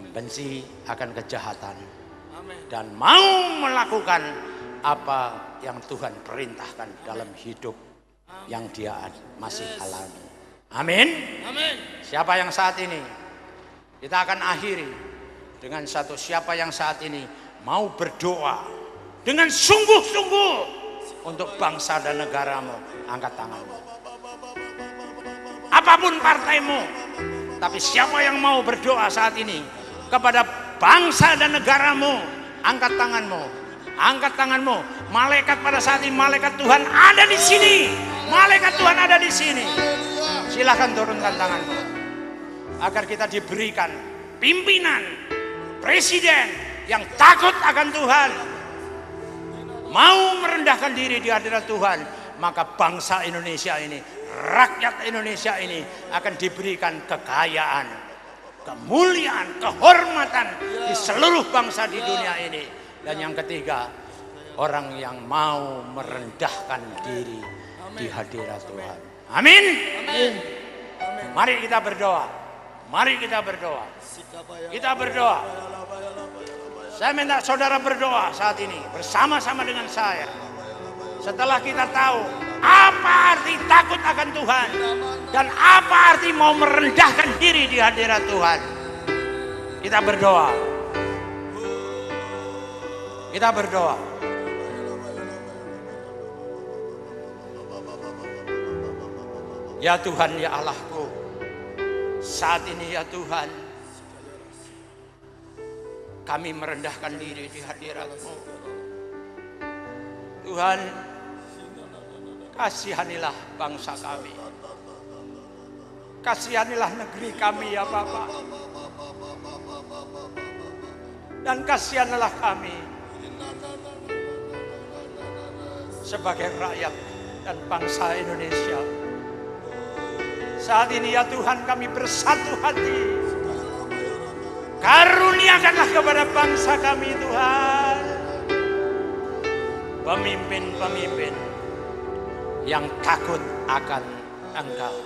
S1: membenci akan kejahatan dan mau melakukan apa yang Tuhan perintahkan dalam hidup yang dia masih alami. Amin. Siapa yang saat ini, kita akan akhiri dengan satu, siapa yang saat ini mau berdoa dengan sungguh-sungguh untuk bangsa dan negaramu, angkat tanganmu. Apapun partaimu, tapi siapa yang mau berdoa saat ini kepada bangsa dan negaramu, angkat tanganmu. Angkat tanganmu. Malaikat pada saat ini, malaikat Tuhan ada di sini. Malaikat Tuhan ada di sini. Silakan turunkan tanganmu agar kita diberikan pimpinan presiden yang takut akan Tuhan, mau merendahkan diri di hadirat Tuhan. Maka bangsa Indonesia ini, rakyat Indonesia ini akan diberikan kekayaan, kemuliaan, kehormatan di seluruh bangsa di dunia ini. Dan yang ketiga, orang yang mau merendahkan diri di hadirat Tuhan. Amin. Mari kita berdoa. Mari kita berdoa. Kita berdoa. Saya minta saudara berdoa saat ini bersama-sama dengan saya. Setelah kita tahu apa arti takut akan Tuhan dan apa arti mau merendahkan diri di hadirat Tuhan, kita berdoa. Kita berdoa. Ya Tuhan, ya Allahku, saat ini ya Tuhan, kami merendahkan diri di hadirat-Mu. Tuhan, kasihanilah bangsa kami. Kasihanilah negeri kami ya Bapa. Dan kasihanlah kami sebagai rakyat dan bangsa Indonesia. Saat ini ya Tuhan, kami bersatu hati. Karuniakanlah kepada bangsa kami Tuhan pemimpin-pemimpin yang takut akan Engkau.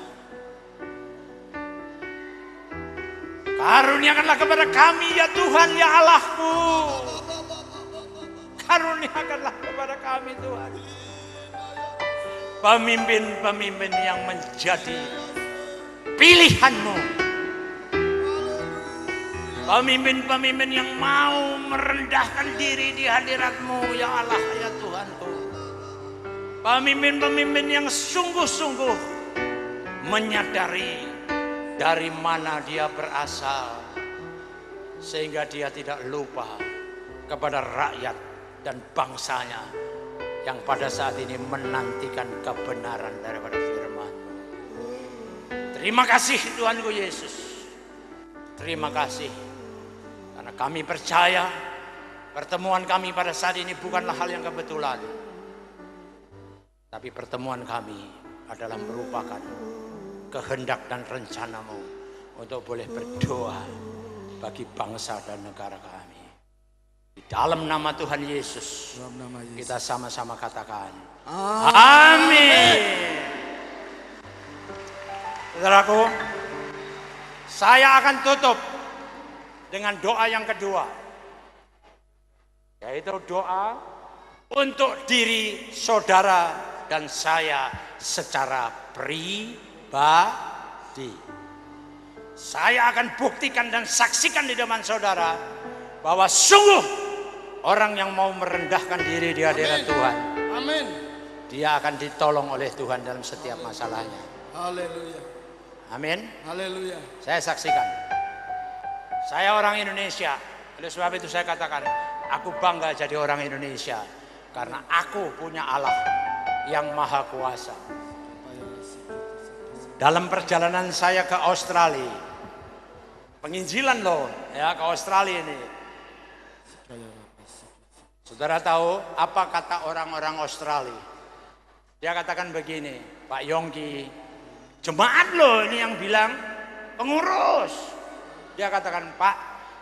S1: Karuniakanlah kepada kami ya Tuhan ya Allahku. Karuniakanlah kepada kami Tuhan pemimpin-pemimpin yang menjadi pilihan-Mu, pemimpin-pemimpin yang mau merendahkan diri di hadirat-Mu ya Allah ya Tuhanku, pemimpin-pemimpin yang sungguh-sungguh menyadari dari mana dia berasal sehingga dia tidak lupa kepada rakyat dan bangsanya yang pada saat ini menantikan kebenaran daripada firman-Mu. Terima kasih Tuhanku Yesus. Terima kasih karena kami percaya pertemuan kami pada saat ini bukanlah hal yang kebetulan, tapi pertemuan kami adalah merupakan kehendak dan rencana-Mu untuk boleh berdoa bagi bangsa dan negara kami. Di dalam nama Tuhan Yesus, kita sama-sama katakan amin. Saudaraku, saya akan tutup dengan doa yang kedua, yaitu doa untuk diri saudara dan saya secara pribadi. Saya akan buktikan dan saksikan di depan saudara bahwa sungguh orang yang mau merendahkan diri di hadirat Tuhan, amin, dia akan ditolong oleh Tuhan dalam setiap masalahnya. Haleluya. Amin. Haleluya. Saya saksikan. Saya orang Indonesia. Oleh sebab itu saya katakan, aku bangga jadi orang Indonesia karena aku punya Allah yang maha kuasa. Dalam perjalanan saya ke Australia, penginjilan loh ya, ke Australia ini, Saudara tahu apa kata orang-orang Australia? Dia katakan begini, Pak Yongki, jemaat loh ini yang bilang, pengurus. Dia katakan, Pak,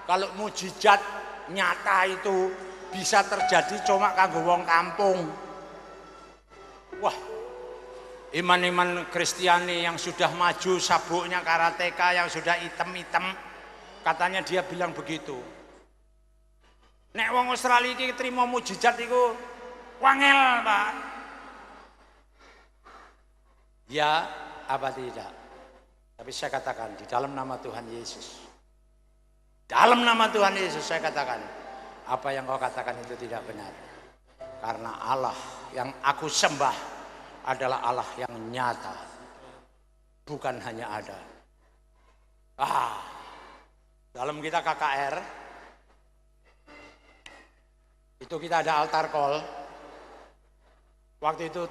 S1: kalau mujizat nyata itu bisa terjadi cuma kanggo wong kampung. Wah, iman-iman Kristiani yang sudah maju, sabuknya karateka yang sudah hitam-hitam, katanya dia bilang begitu. Nek wong Australia iki terima mujizat iku wangel, Pak. Ya, apa tidak? Tapi saya katakan di dalam nama Tuhan Yesus. Dalam nama Tuhan Yesus saya katakan, apa yang kau katakan itu tidak benar. Karena Allah yang aku sembah adalah Allah yang nyata. Bukan hanya ada. Dalam kita KKR itu kita ada altar call. Waktu itu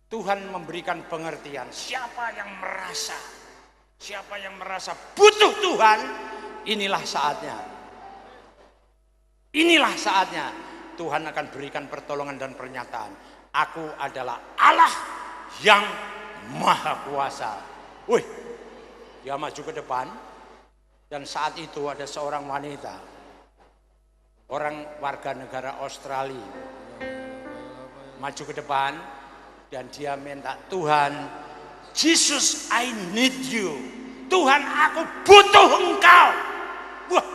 S1: Tuhan memberikan pengertian, siapa yang merasa butuh Tuhan, inilah saatnya. Inilah saatnya Tuhan akan berikan pertolongan dan pernyataan. Aku adalah Allah yang Maha Kuasa. Wih, dia maju ke depan dan saat itu ada seorang wanita, orang warga negara Australia, maju ke depan dan dia minta, Tuhan, Jesus, I need you. Tuhan, aku butuh Engkau. Wah.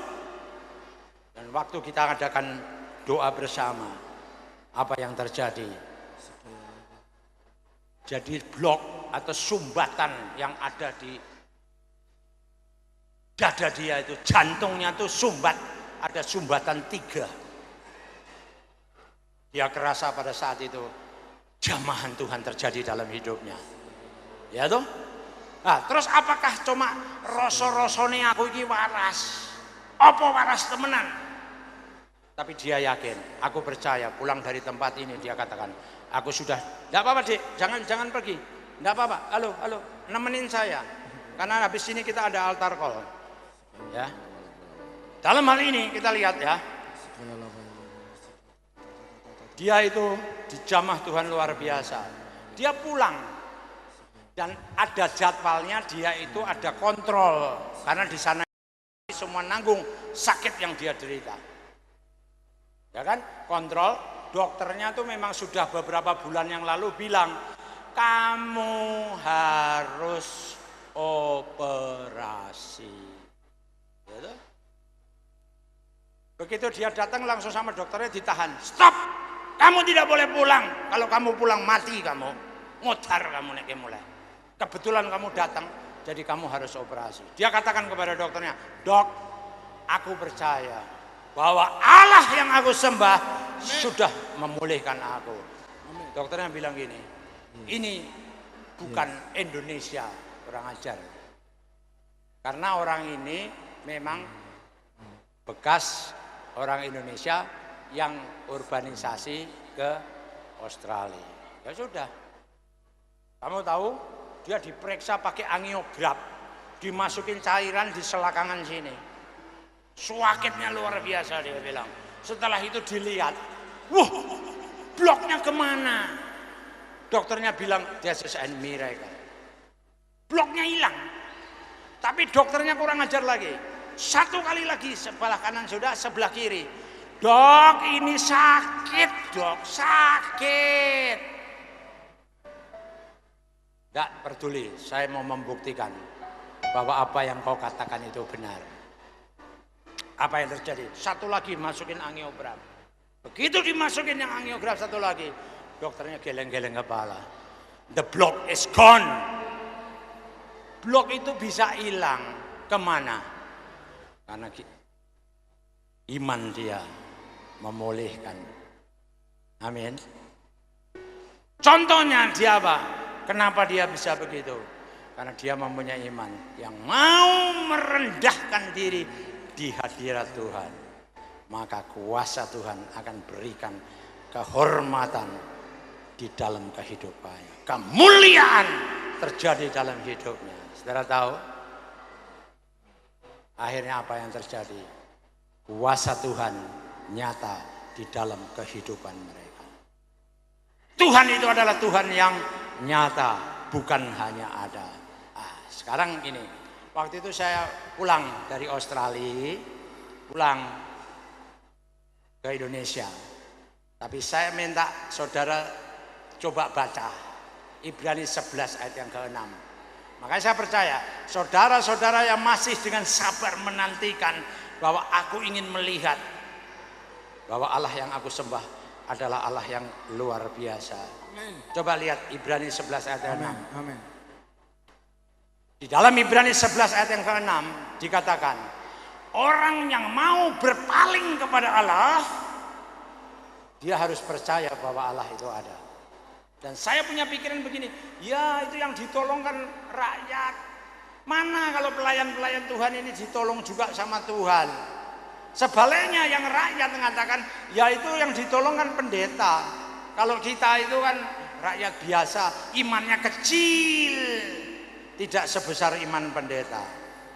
S1: Dan waktu kita adakan doa bersama, apa yang terjadi? Jadi blok atau sumbatan yang ada di dada dia itu, jantungnya itu sumbat, ada sumbatan 3. Dia kerasa pada saat itu jamahan Tuhan terjadi dalam hidupnya. Ya toh? Nah, terus apakah cuma rasa-rasane aku iki waras? Apa waras temenan? Tapi dia yakin, aku percaya, pulang dari tempat ini dia katakan, aku sudah, enggak apa-apa Dik, jangan pergi. Enggak apa-apa. Halo, nemenin saya. Karena habis ini kita ada altar call. Ya. Dalam hal ini kita lihat ya. Dia itu dijamah Tuhan luar biasa. Dia pulang dan ada jadwalnya, dia itu ada kontrol karena di sana semua nanggung sakit yang dia derita. Ya kan? Kontrol, dokternya tuh memang sudah beberapa bulan yang lalu bilang, kamu harus operasi. Gitu? Begitu dia datang langsung sama dokternya ditahan. Stop! Kamu tidak boleh pulang. Kalau kamu pulang mati kamu. Ngotar kamu nek mulai. Kebetulan kamu datang, jadi kamu harus operasi. Dia katakan kepada dokternya, Dok, aku percaya bahwa Allah yang aku sembah sudah memulihkan aku. Dokternya bilang gini, ini bukan Indonesia, kurang ajar. Karena orang ini memang bekas orang Indonesia yang urbanisasi ke Australia. Ya sudah. Kamu tahu, dia diperiksa pakai angiograf, dimasukin cairan di selakangan sini. Suakitnya luar biasa dia bilang. Setelah itu dilihat, wah, bloknya kemana? Dokternya bilang, this is a miracle. Bloknya hilang. Tapi dokternya kurang ajar lagi. Satu kali lagi, sebelah kanan sudah, sebelah kiri. Dok, ini sakit, dok, sakit. Tidak peduli, saya mau membuktikan bahwa apa yang kau katakan itu benar. Apa yang terjadi? Satu lagi masukin angiograf. Begitu dimasukin yang angiograf satu lagi, dokternya geleng-geleng kepala. The block is gone. Blok itu bisa hilang. Kemana? Karena iman dia memulihkan. Amin. Contohnya dia apa? Kenapa dia bisa begitu? Karena dia mempunyai iman yang mau merendahkan diri di hadirat Tuhan. Maka kuasa Tuhan akan berikan kehormatan di dalam kehidupannya. Kemuliaan terjadi dalam hidupnya. Saudara tahu? Akhirnya apa yang terjadi? Kuasa Tuhan nyata di dalam kehidupan mereka. Tuhan itu adalah Tuhan yang nyata, bukan hanya ada. Sekarang ini, waktu itu saya pulang dari Australia, pulang ke Indonesia. Tapi saya minta saudara coba baca Ibrani 11 ayat yang ke-6. Makanya saya percaya saudara-saudara yang masih dengan sabar menantikan bahwa aku ingin melihat bahwa Allah yang aku sembah adalah Allah yang luar biasa. Amen. Coba lihat Ibrani 11 ayat yang 6. Amen. Di dalam Ibrani 11 ayat yang ke-6 dikatakan, orang yang mau berpaling kepada Allah, dia harus percaya bahwa Allah itu ada. Dan saya punya pikiran begini, ya itu yang ditolongkan rakyat. Mana kalau pelayan-pelayan Tuhan ini ditolong juga sama Tuhan. Sebaliknya yang rakyat mengatakan, ya itu yang ditolongkan pendeta. Kalau kita itu kan rakyat biasa, imannya kecil, tidak sebesar iman pendeta.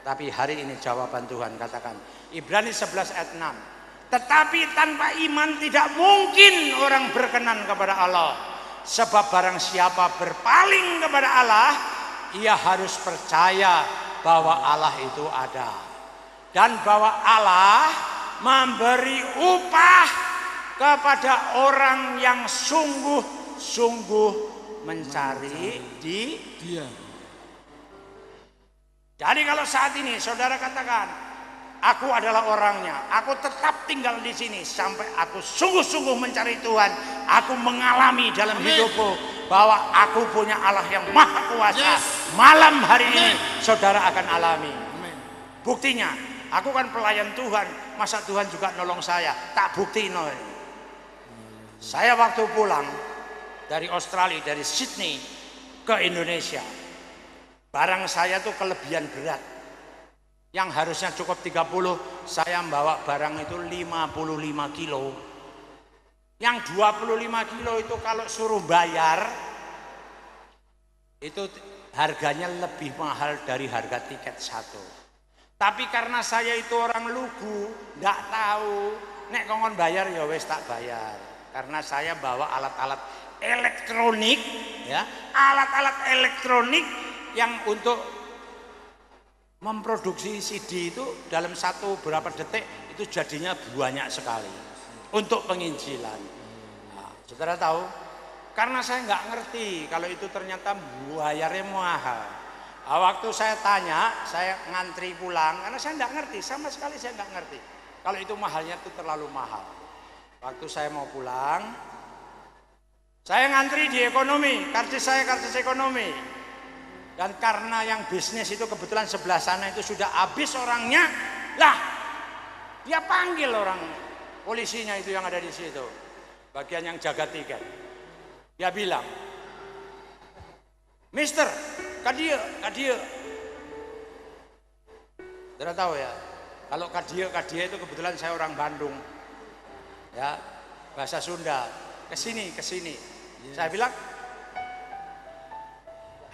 S1: Tapi hari ini jawaban Tuhan katakan, Ibrani 11 ayat 6. Tetapi tanpa iman tidak mungkin orang berkenan kepada Allah. Sebab barang siapa berpaling kepada Allah, ia harus percaya bahwa Allah itu ada. Dan bahwa Allah memberi upah kepada orang yang sungguh-sungguh mencari dia. Jadi kalau saat ini saudara katakan, aku adalah orangnya, aku tetap tinggal di sini sampai aku sungguh-sungguh mencari Tuhan, aku mengalami dalam hidupku bahwa aku punya Allah yang maha kuasa. Malam hari ini saudara akan alami. Buktinya, aku kan pelayan Tuhan, masa Tuhan juga nolong saya? Tak bukti no. Saya waktu pulang dari Australia, dari Sydney ke Indonesia, barang saya tuh kelebihan berat. Yang harusnya cukup 30, saya membawa barang itu 55 kilo. Yang 25 kilo itu kalau suruh bayar, itu harganya lebih mahal dari harga tiket satu. Tapi karena saya itu orang lugu, nggak tahu, nek kongon bayar ya wes tak bayar. Karena saya bawa alat-alat elektronik, ya, alat-alat elektronik yang untuk memproduksi CD itu dalam berapa detik itu jadinya banyak sekali untuk penginjilan. Nah, saudara tahu, karena saya nggak ngerti kalau itu ternyata bayarnya mahal. Nah, waktu saya tanya, saya ngantri pulang karena saya nggak ngerti, sama sekali saya nggak ngerti kalau itu mahalnya itu terlalu mahal. Waktu saya mau pulang, saya ngantri di ekonomi, karcis saya karcis ekonomi. Dan karena yang bisnis itu kebetulan sebelah sana itu sudah habis orangnya, lah dia panggil orang polisinya itu yang ada di situ, bagian yang jaga tiket. Dia bilang, Mister, kadia. Saudara tahu ya, kalau kadia itu kebetulan saya orang Bandung, ya bahasa Sunda. Kesini. Yes. Saya bilang,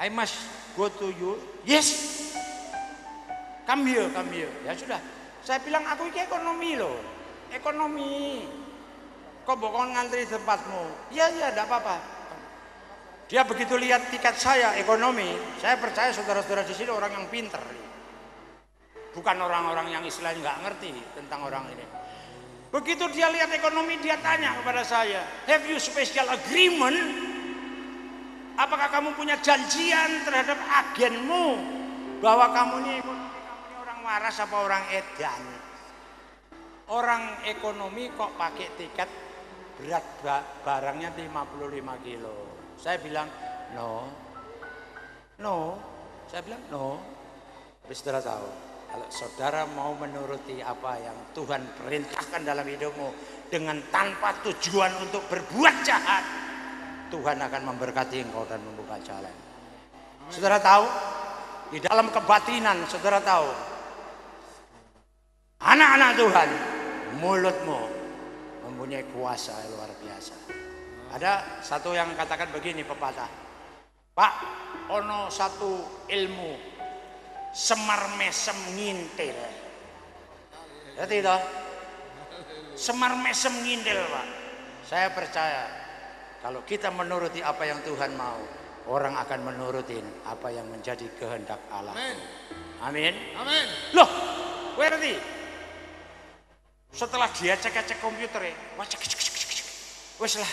S1: I must go to you. Yes. Come here. Ya sudah. Saya bilang aku ini ekonomi loh. Ekonomi. Kok bokong ngantri tempatmu? Iya, enggak apa-apa. Dia begitu lihat tiket saya ekonomi, saya percaya saudara-saudara di sini orang yang pintar. Bukan orang-orang yang istilahnya nggak ngerti tentang orang ini. Begitu dia lihat ekonomi, dia tanya kepada saya, have you special agreement? Apakah kamu punya janjian terhadap agenmu bahwa kamu ini orang waras apa orang edan? Orang ekonomi kok pakai tiket berat barangnya 55 kilo. Saya bilang no. Saya bilang no. Tapi saudara tahu, kalau saudara mau menuruti apa yang Tuhan perintahkan dalam hidupmu dengan tanpa tujuan untuk berbuat jahat, Tuhan akan memberkati engkau dan membuka jalan. Saudara tahu, di dalam kebatinan saudara tahu, anak-anak Tuhan, mulutmu mempunyai kuasa yang luar biasa. Ada satu yang katakan begini pepatah, Pak, ono satu ilmu semar mesem ngintil. Ngerti toh? semar mesem ngindel Pak. Saya percaya kalau kita menuruti apa yang Tuhan mau, orang akan menurutin apa yang menjadi kehendak Allah. Amin. Amin. Loh, kowe ngerti? Setelah dia cek-cek komputer, wes lah.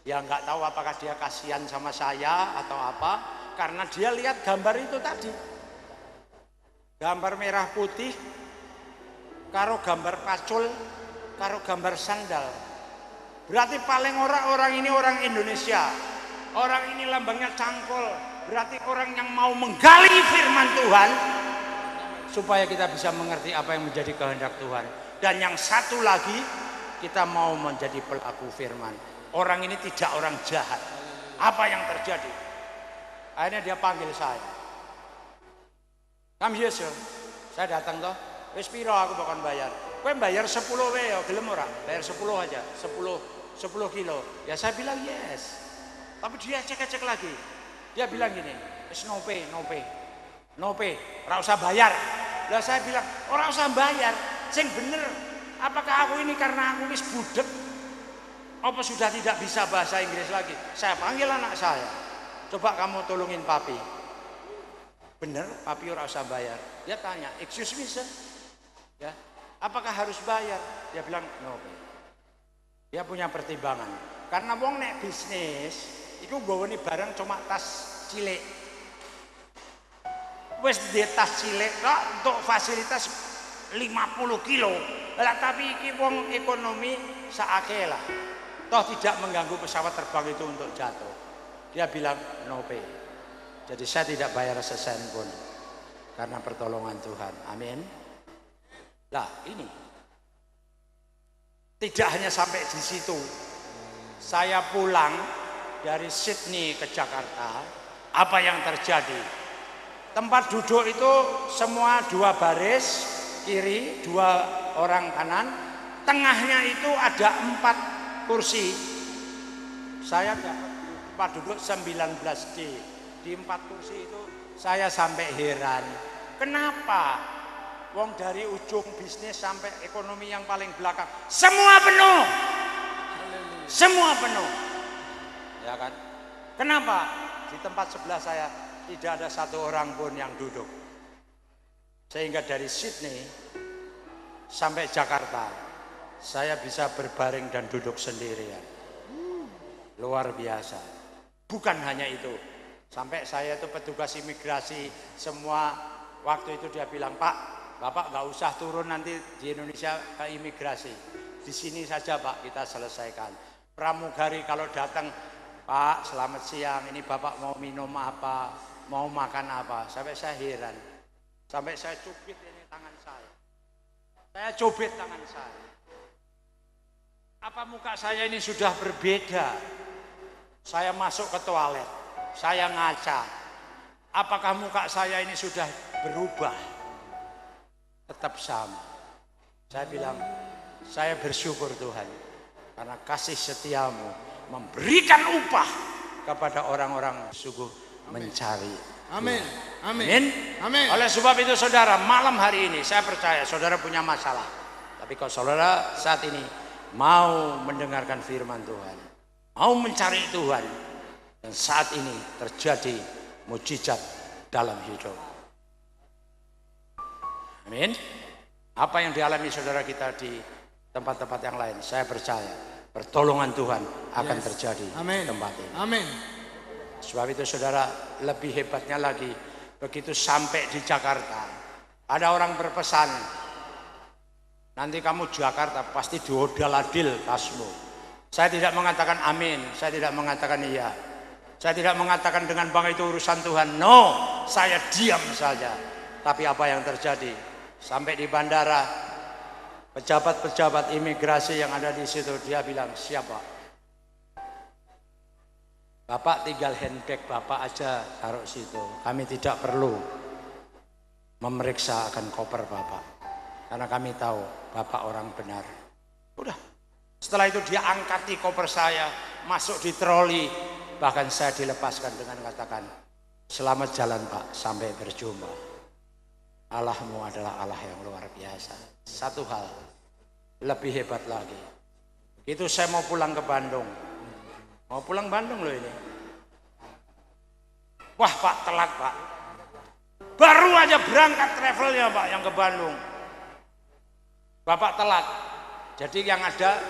S1: Ya nggak tahu apakah dia kasihan sama saya atau apa, karena dia lihat gambar itu tadi. Gambar merah putih, karo gambar pacul, karo gambar sandal. Berarti paling orang ini orang Indonesia. Orang ini lambangnya cangkul. Berarti orang yang mau menggali firman Tuhan supaya kita bisa mengerti apa yang menjadi kehendak Tuhan. Dan yang satu lagi, kita mau menjadi pelaku firman. Orang ini tidak orang jahat. Apa yang terjadi? Akhirnya dia panggil saya. Come here, sir. Saya datang toh. Wis piro aku bakal bayar. Kowe bayar 10 wae ya, gelem ora? Bayar 10 aja. 10 kilo. Ya saya bilang yes. Tapi dia cek-cek lagi. Dia bilang gini, "Wis no pay. Ora usah bayar." Lah saya bilang, "Ora usah bayar. Sing bener. Apakah aku ini karena aku wis budek? Apa sudah tidak bisa bahasa Inggris lagi?" Saya panggil anak saya. "Coba kamu tolongin papi." Bener, papi ora usah bayar. Dia tanya, "Excuse me, sir. Ya, apakah harus bayar?" Dia bilang, "No." Dia punya pertimbangan. Karena wong nek bisnis, iku nggawone barang cuma tas cilik. Wis di tas cilik kok untuk fasilitas 50 kilo. Lah tapi iki wong ekonomi saake lah. Toh tidak mengganggu pesawat terbang itu untuk jatuh. Dia bilang no pay. Jadi saya tidak bayar sesen pun karena pertolongan Tuhan. Amin. Lah ini tidak hanya sampai di situ. Saya pulang dari Sydney ke Jakarta. Apa yang terjadi? Tempat duduk itu semua 2 baris kiri, 2 orang kanan. Tengahnya itu ada 4 kursi. Saya dapat tempat duduk 19D. Di 4 kursi itu saya sampai heran. Kenapa? Wong dari ujung bisnis sampai ekonomi yang paling belakang semua penuh. Semua penuh. Ya kan? Kenapa? Di tempat sebelah saya tidak ada satu orang pun yang duduk. Sehingga dari Sydney sampai Jakarta saya bisa berbaring dan duduk sendirian. Luar biasa. Bukan hanya itu. Sampai saya itu petugas imigrasi semua waktu itu dia bilang, "Pak, Bapak nggak usah turun nanti di Indonesia ke imigrasi. Di sini saja Pak kita selesaikan." Pramugari kalau datang, "Pak, selamat siang. Ini Bapak mau minum apa? Mau makan apa?" Sampai saya heran. Sampai saya cubit ini tangan saya. Saya cubit tangan saya. Apa muka saya ini sudah berbeda? Saya masuk ke toilet. Saya ngaca. Apakah muka saya ini sudah berubah? Tetap sama. Saya bilang, saya bersyukur Tuhan karena kasih setiamu memberikan upah kepada orang-orang sungguh mencari.
S2: Amin.
S1: Amin. Amin. Oleh sebab itu saudara, malam hari ini saya percaya saudara punya masalah. Tapi kalau saudara saat ini mau mendengarkan firman Tuhan, mau mencari Tuhan, dan saat ini terjadi mujizat dalam hidup. Amin. Apa yang dialami saudara kita di tempat-tempat yang lain, saya percaya pertolongan Tuhan akan terjadi di tempat ini. Amin. Sebab itu saudara, lebih hebatnya lagi, begitu sampai di Jakarta, ada orang berpesan, "Nanti kamu Jakarta pasti diodal-adil tasmu." Saya tidak mengatakan amin, saya tidak mengatakan iya. Saya tidak mengatakan dengan bang itu urusan Tuhan. No, saya diam saja. Tapi apa yang terjadi? Sampai di bandara, pejabat-pejabat imigrasi yang ada di situ, dia bilang, "Siapa? Bapak tinggal handbag Bapak aja taruh situ. Kami tidak perlu memeriksa akan koper Bapak. Karena kami tahu Bapak orang benar." Udah. Setelah itu dia angkati koper saya, masuk di troli. Bahkan saya dilepaskan dengan katakan, "Selamat jalan Pak, sampai berjumpa. Allahmu adalah Allah yang luar biasa." Satu hal, lebih hebat lagi. Itu saya mau pulang ke Bandung. Mau pulang Bandung loh ini. Wah Pak, telat Pak. Baru aja berangkat travelnya Pak yang ke Bandung. Bapak telat. Jadi yang ada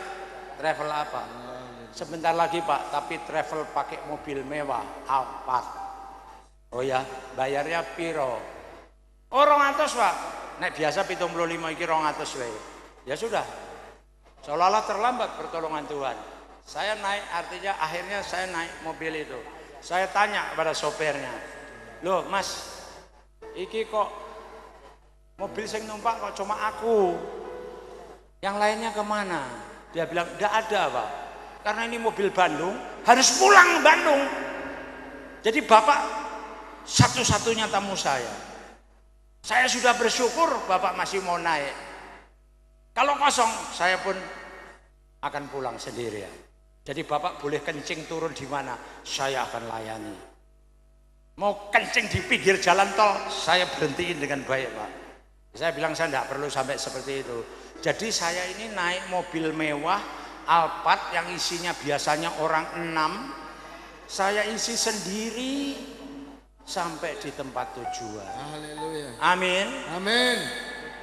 S1: travel apa? Sebentar lagi Pak, tapi travel pakai mobil mewah, Alphard. Oh ya, bayarnya piro? Oh 200 Pak. Nek biasa 75 iki 200 wae. Ya sudah. Seolah-olah terlambat pertolongan Tuhan. Saya naik, artinya akhirnya saya naik mobil itu. Saya tanya kepada sopirnya, loh Mas, iki kok mobil sing numpak kok cuma aku, yang lainnya kemana? Dia bilang, enggak ada Pak, karena ini mobil Bandung, harus pulang ke Bandung. Jadi Bapak satu-satunya tamu saya. Saya sudah bersyukur Bapak masih mau naik. Kalau kosong, saya pun akan pulang sendirian. Jadi Bapak boleh kencing turun di mana, saya akan layani. Mau kencing di pinggir jalan tol, saya berhentiin dengan baik Pak. Saya bilang saya tidak perlu sampai seperti itu. Jadi saya ini naik mobil mewah, Alphard yang isinya biasanya orang 6. Saya isi sendiri sampai di tempat tujuan.
S2: Haleluya.
S1: Amin.
S2: Amin.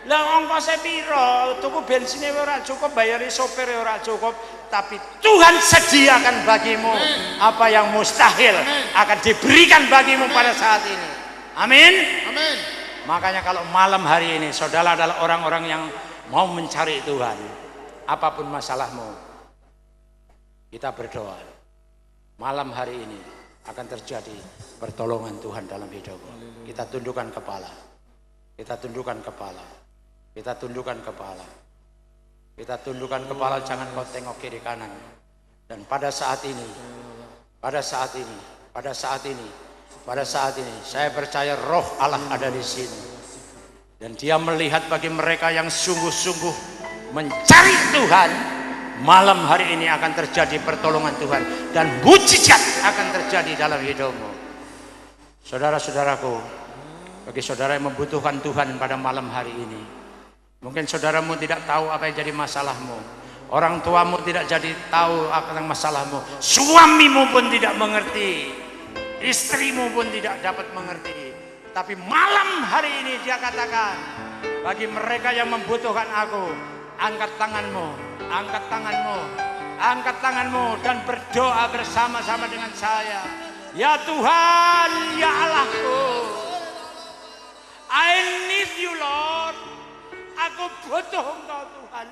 S1: Lah ongkosnya piro, tuku bensinnya ora cukup, bayari sopir ora cukup, tapi Tuhan sediakan bagimu apa yang mustahil akan diberikan bagimu pada saat ini. Amin.
S2: Amin.
S1: Makanya kalau malam hari ini saudara adalah orang-orang yang mau mencari Tuhan, apapun masalahmu, kita berdoa. Malam hari ini akan terjadi pertolongan Tuhan dalam hidupmu. Kita tundukkan kepala. Kita tundukkan kepala. Kita tundukkan kepala. Kita tundukkan kepala, jangan kau tengok kiri kanan. Dan pada saat ini, saya percaya roh Allah ada di sini. Dan dia melihat bagi mereka yang sungguh-sungguh mencari Tuhan, malam hari ini akan terjadi pertolongan Tuhan. Dan mujizat akan terjadi dalam hidupmu. Saudara-saudaraku, bagi saudara yang membutuhkan Tuhan pada malam hari ini, mungkin saudaramu tidak tahu apa yang jadi masalahmu, orang tuamu tidak jadi tahu apa yang masalahmu, suamimu pun tidak mengerti, istrimu pun tidak dapat mengerti. Tapi malam hari ini dia katakan, bagi mereka yang membutuhkan aku, angkat tanganmu, angkat tanganmu, angkat tanganmu dan berdoa bersama-sama dengan saya. Ya Tuhan, ya Allahku, I need you Lord. Aku butuh Engkau Tuhan.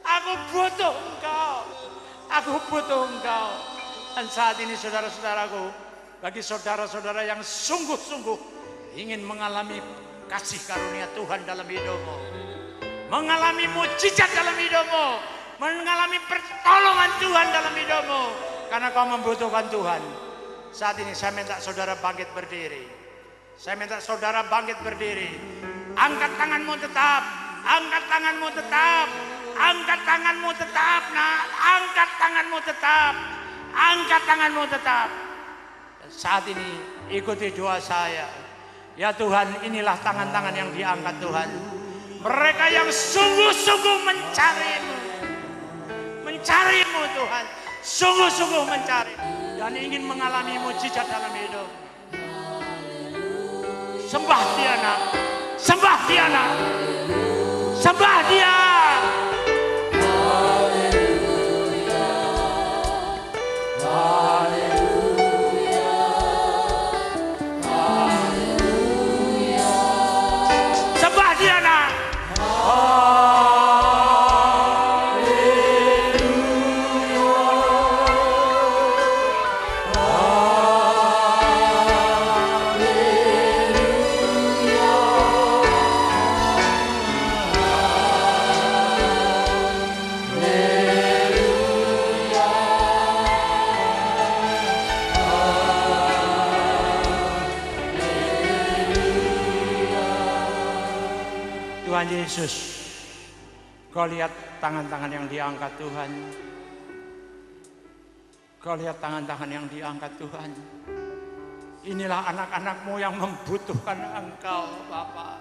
S1: Aku butuh Engkau. Aku butuh Engkau. Dan saat ini saudara-saudaraku, bagi saudara-saudara yang sungguh-sungguh ingin mengalami kasih karunia Tuhan dalam hidupmu, mengalami mujizat dalam hidupmu, mengalami pertolongan Tuhan dalam hidupmu, karena kau membutuhkan Tuhan. Saat ini saya minta saudara bangkit berdiri. Saya minta saudara bangkit berdiri. Angkat tanganmu tetap. Angkat tanganmu tetap. Angkat tanganmu tetap, nak. Angkat tanganmu tetap. Angkat tanganmu tetap. Dan saat ini ikuti doa saya. Ya Tuhan, inilah tangan-tangan yang diangkat Tuhan. Mereka yang sungguh-sungguh mencarimu. Mencarimu Tuhan. Sungguh-sungguh mencari. Dan ingin mengalami mujizat dalam hidup. Sembah dia nak. Sembah dia nak. Sembah dia. Sembah dia nak. Tuhan Yesus, kau lihat tangan-tangan yang diangkat Tuhan. Kau lihat tangan-tangan yang diangkat Tuhan. Inilah anak-anakmu yang membutuhkan Engkau Bapa.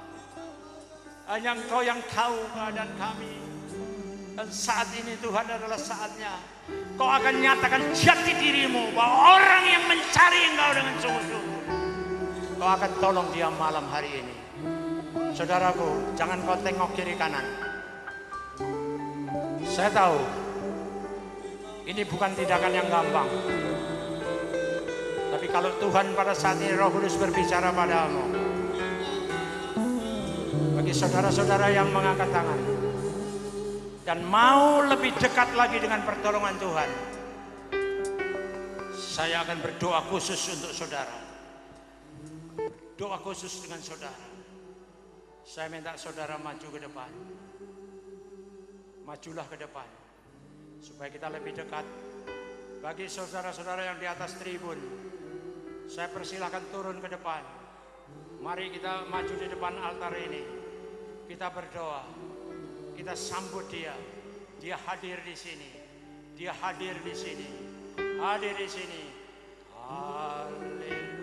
S1: Hanya Engkau yang tahu keadaan kami. Dan saat ini Tuhan adalah saatnya kau akan nyatakan jati dirimu, bahwa orang yang mencari engkau dengan sungguh-sungguh, kau akan tolong dia malam hari ini. Saudaraku, jangan kau tengok kiri kanan. Saya tahu ini bukan tindakan yang gampang, tapi kalau Tuhan pada saat ini Roh Kudus berbicara padamu, bagi saudara-saudara yang mengangkat tangan dan mau lebih dekat lagi dengan pertolongan Tuhan, saya akan berdoa khusus untuk saudara. Doa khusus dengan saudara. Saya minta saudara maju ke depan. Majulah ke depan supaya kita lebih dekat. Bagi saudara-saudara yang di atas tribun, saya persilahkan turun ke depan. Mari kita maju di depan altar ini. Kita berdoa. Kita sambut dia. Dia hadir di sini. Dia hadir di sini. Hadir di sini. Haleluya.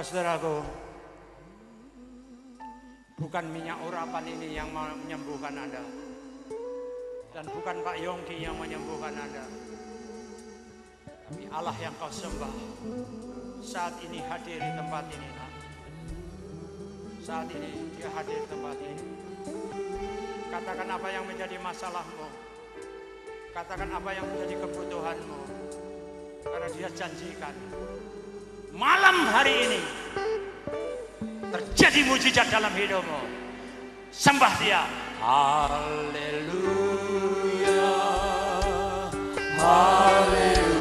S1: Saudaraku, bukan minyak urapan ini yang menyembuhkan Anda, dan bukan Pak Yongki yang menyembuhkan Anda, tapi Allah yang kau sembah saat ini hadir di tempat ini. Saat ini dia hadir di tempat ini. Katakan apa yang menjadi masalahmu, katakan apa yang menjadi kebutuhanmu, karena dia janjikan malam hari ini terjadi mujizat dalam hidupmu. Sembah dia. Haleluya. Haleluya.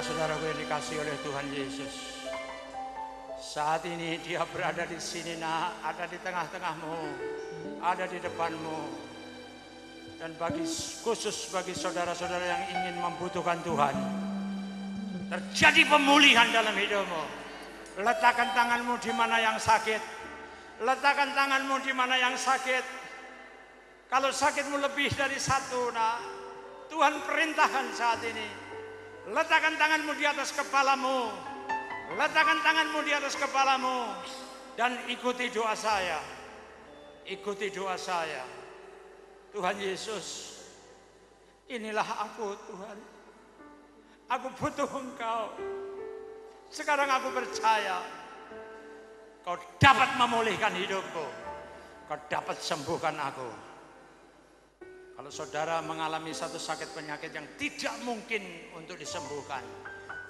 S1: Saudara-saudaraku yang dikasihi oleh Tuhan Yesus, saat ini dia berada di sini, nak, ada di tengah-tengahmu, ada di depanmu. Dan khusus bagi saudara-saudara yang ingin membutuhkan Tuhan, terjadi pemulihan dalam hidupmu. Letakkan tanganmu di mana yang sakit. Letakkan tanganmu di mana yang sakit. Kalau sakitmu lebih dari satu, nak, Tuhan perintahkan saat ini. Letakkan tanganmu di atas kepalamu. Letakkan tanganmu di atas kepalamu. Dan ikuti doa saya. Ikuti doa saya. Tuhan Yesus, inilah aku, Tuhan. Aku butuh Engkau. Sekarang aku percaya Kau dapat memulihkan hidupku. Kau dapat sembuhkan aku. Kalau saudara mengalami satu sakit penyakit yang tidak mungkin untuk disembuhkan,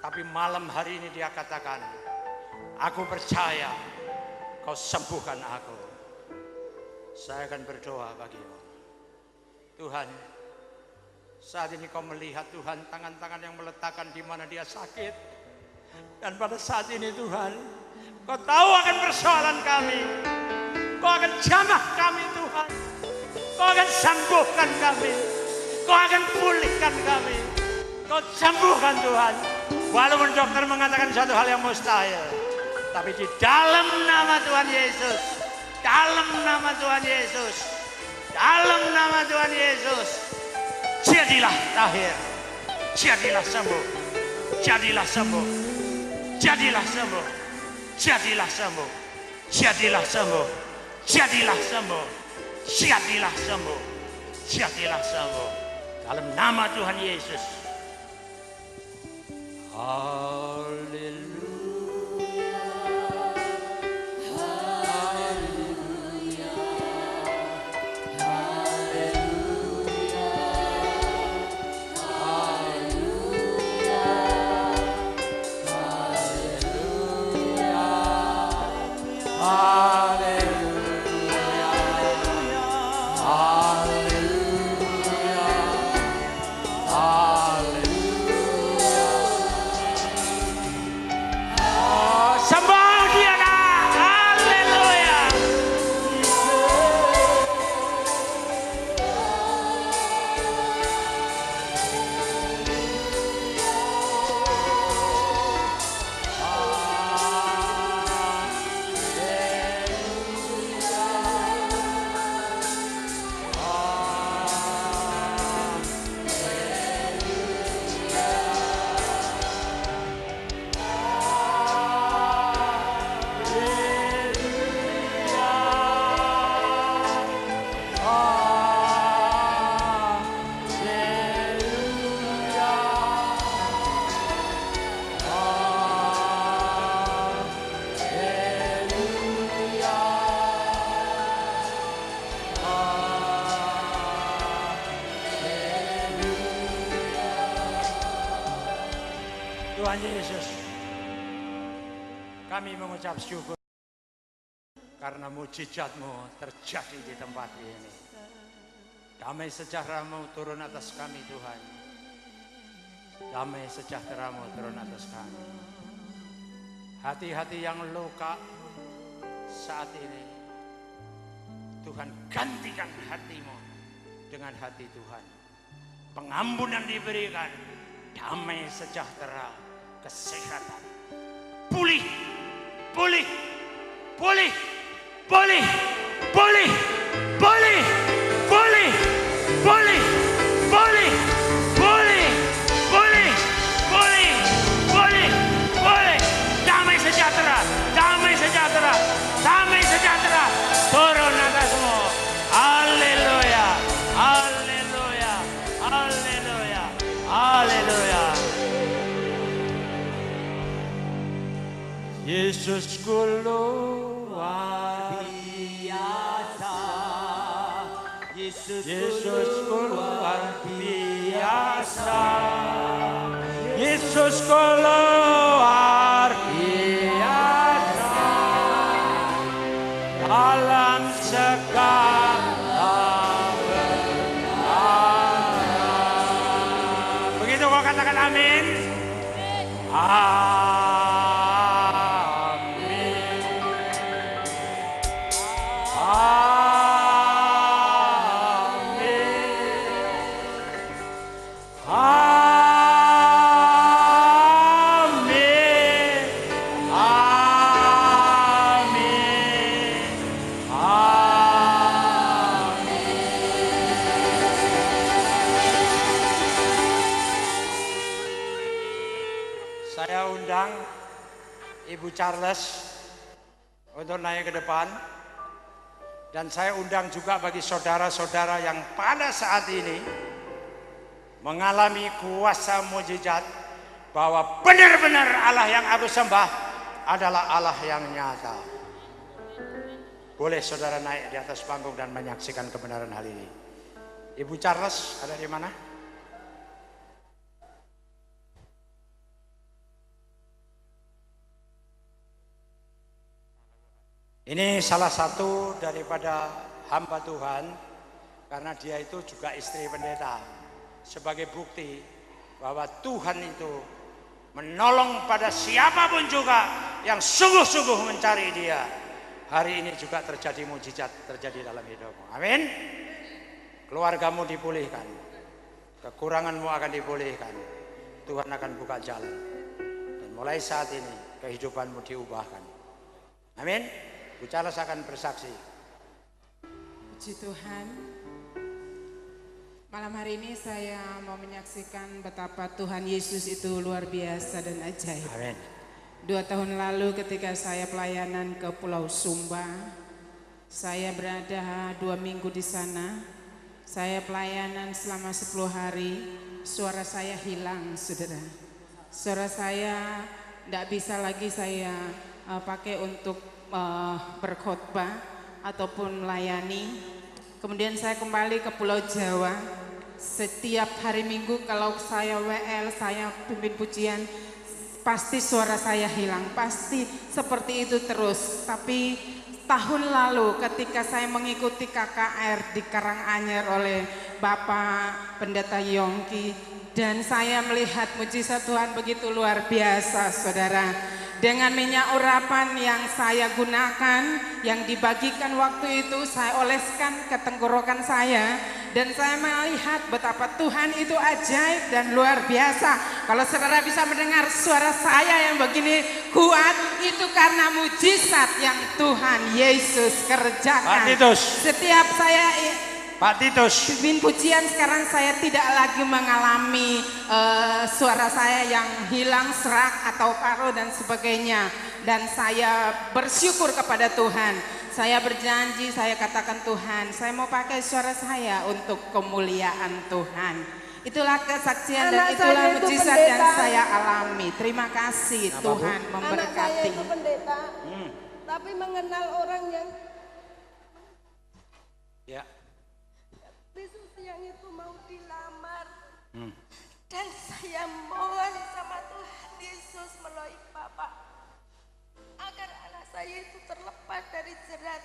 S1: tapi malam hari ini dia katakan, aku percaya Kau sembuhkan aku. Saya akan berdoa bagimu. Tuhan, saat ini Kau melihat, Tuhan, tangan-tangan yang meletakkan di mana dia sakit. Dan pada saat ini, Tuhan, Kau tahu akan persoalan kami. Kau akan jamah kami, Tuhan. Kau akan sembuhkan kami. Kau akan pulihkan kami. Kau sembuhkan, Tuhan. Walaupun dokter mengatakan satu hal yang mustahil, tapi di dalam nama Tuhan Yesus, dalam nama Tuhan Yesus, dalam nama Tuhan Yesus, jadilah tahir, jadilah sembuh, jadilah sembuh, jadilah sembuh, jadilah sembuh, jadilah sembuh, jadilah sembuh, jadilah sembuh, jadilah sembuh, dalam nama Tuhan Yesus. Haleluya. Tuhan Yesus, kami mengucap syukur karena mujizat-Mu terjadi di tempat ini. Damai sejahtera-Mu turun atas kami, Tuhan. Damai sejahtera-Mu turun atas kami. Hati-hati yang luka saat ini, Tuhan gantikan hatimu dengan hati Tuhan. Pengampunan diberikan, damai sejahtera, kesehatan, pulih, pulih, pulih, pulih, pulih, pulih, pulih, pulih, pulih, pulih, pulih, pulih, pulih, pulih, damai sejahtera, damai sejahtera, damai sejahtera, turun atasmu. Haleluya, haleluya, haleluya, haleluya. Yesusku luar biasa, Yesusku luar biasa, Yesusku luar biasa, dalam segala perkara. Begitu kau katakan amin. Amin. Amin. Amin. Amin. Saya undang Ibu Charles untuk naik ke depan. Dan saya undang juga bagi saudara-saudara yang pada saat ini mengalami kuasa mujizat bahwa benar-benar Allah yang aku sembah adalah Allah yang nyata. Boleh saudara naik di atas panggung dan menyaksikan kebenaran hal ini. Ibu Charles ada di mana? Ini salah satu daripada hamba Tuhan, karena dia itu juga istri pendeta. Sebagai bukti bahwa Tuhan itu menolong pada siapapun juga yang sungguh-sungguh mencari dia. Hari ini juga terjadi mujizat terjadi dalam hidupmu. Amin. Keluargamu dipulihkan, kekuranganmu akan dipulihkan. Tuhan akan buka jalan. Dan mulai saat ini kehidupanmu diubahkan. Amin. Bu Charles akan bersaksi.
S3: Puji Tuhan. Malam hari ini saya mau menyaksikan betapa Tuhan Yesus itu luar biasa dan ajaib.
S1: Amin.
S3: 2 tahun lalu ketika saya pelayanan ke Pulau Sumba, saya berada 2 minggu di sana. Saya pelayanan selama 10 hari, suara saya hilang, saudara. Suara saya tidak bisa lagi saya pakai untuk berkhotbah ataupun melayani. Kemudian saya kembali ke Pulau Jawa. Setiap hari Minggu kalau saya WL, saya pimpin pujian, pasti suara saya hilang, pasti seperti itu terus. Tapi tahun lalu ketika saya mengikuti KKR di Karanganyar oleh Bapak Pendeta Yongki, dan saya melihat mujizat Tuhan begitu luar biasa, saudara. Dengan minyak urapan yang saya gunakan, yang dibagikan waktu itu, saya oleskan ke tenggorokan saya. Dan saya melihat betapa Tuhan itu ajaib dan luar biasa. Kalau saudara bisa mendengar suara saya yang begini kuat, itu karena mujizat yang Tuhan Yesus kerjakan.
S1: Pak Titus.
S3: Setiap saya
S1: Pak Titus.
S3: pimpin pujian, sekarang saya tidak lagi mengalami suara saya yang hilang, serak atau paruh dan sebagainya. Dan saya bersyukur kepada Tuhan. Saya berjanji, saya katakan Tuhan, saya mau pakai suara saya untuk kemuliaan Tuhan. Itulah kesaksian dan itulah mujizat yang saya alami. Terima kasih Tuhan memberkati.
S4: Anak saya itu pendeta, tapi mengenal orang yang
S1: Ya.
S4: besok siang itu mau dilamar. Dan saya mohon sama Tuhan Yesus melalui Bapak agar anak saya itu terlepas dari jerat.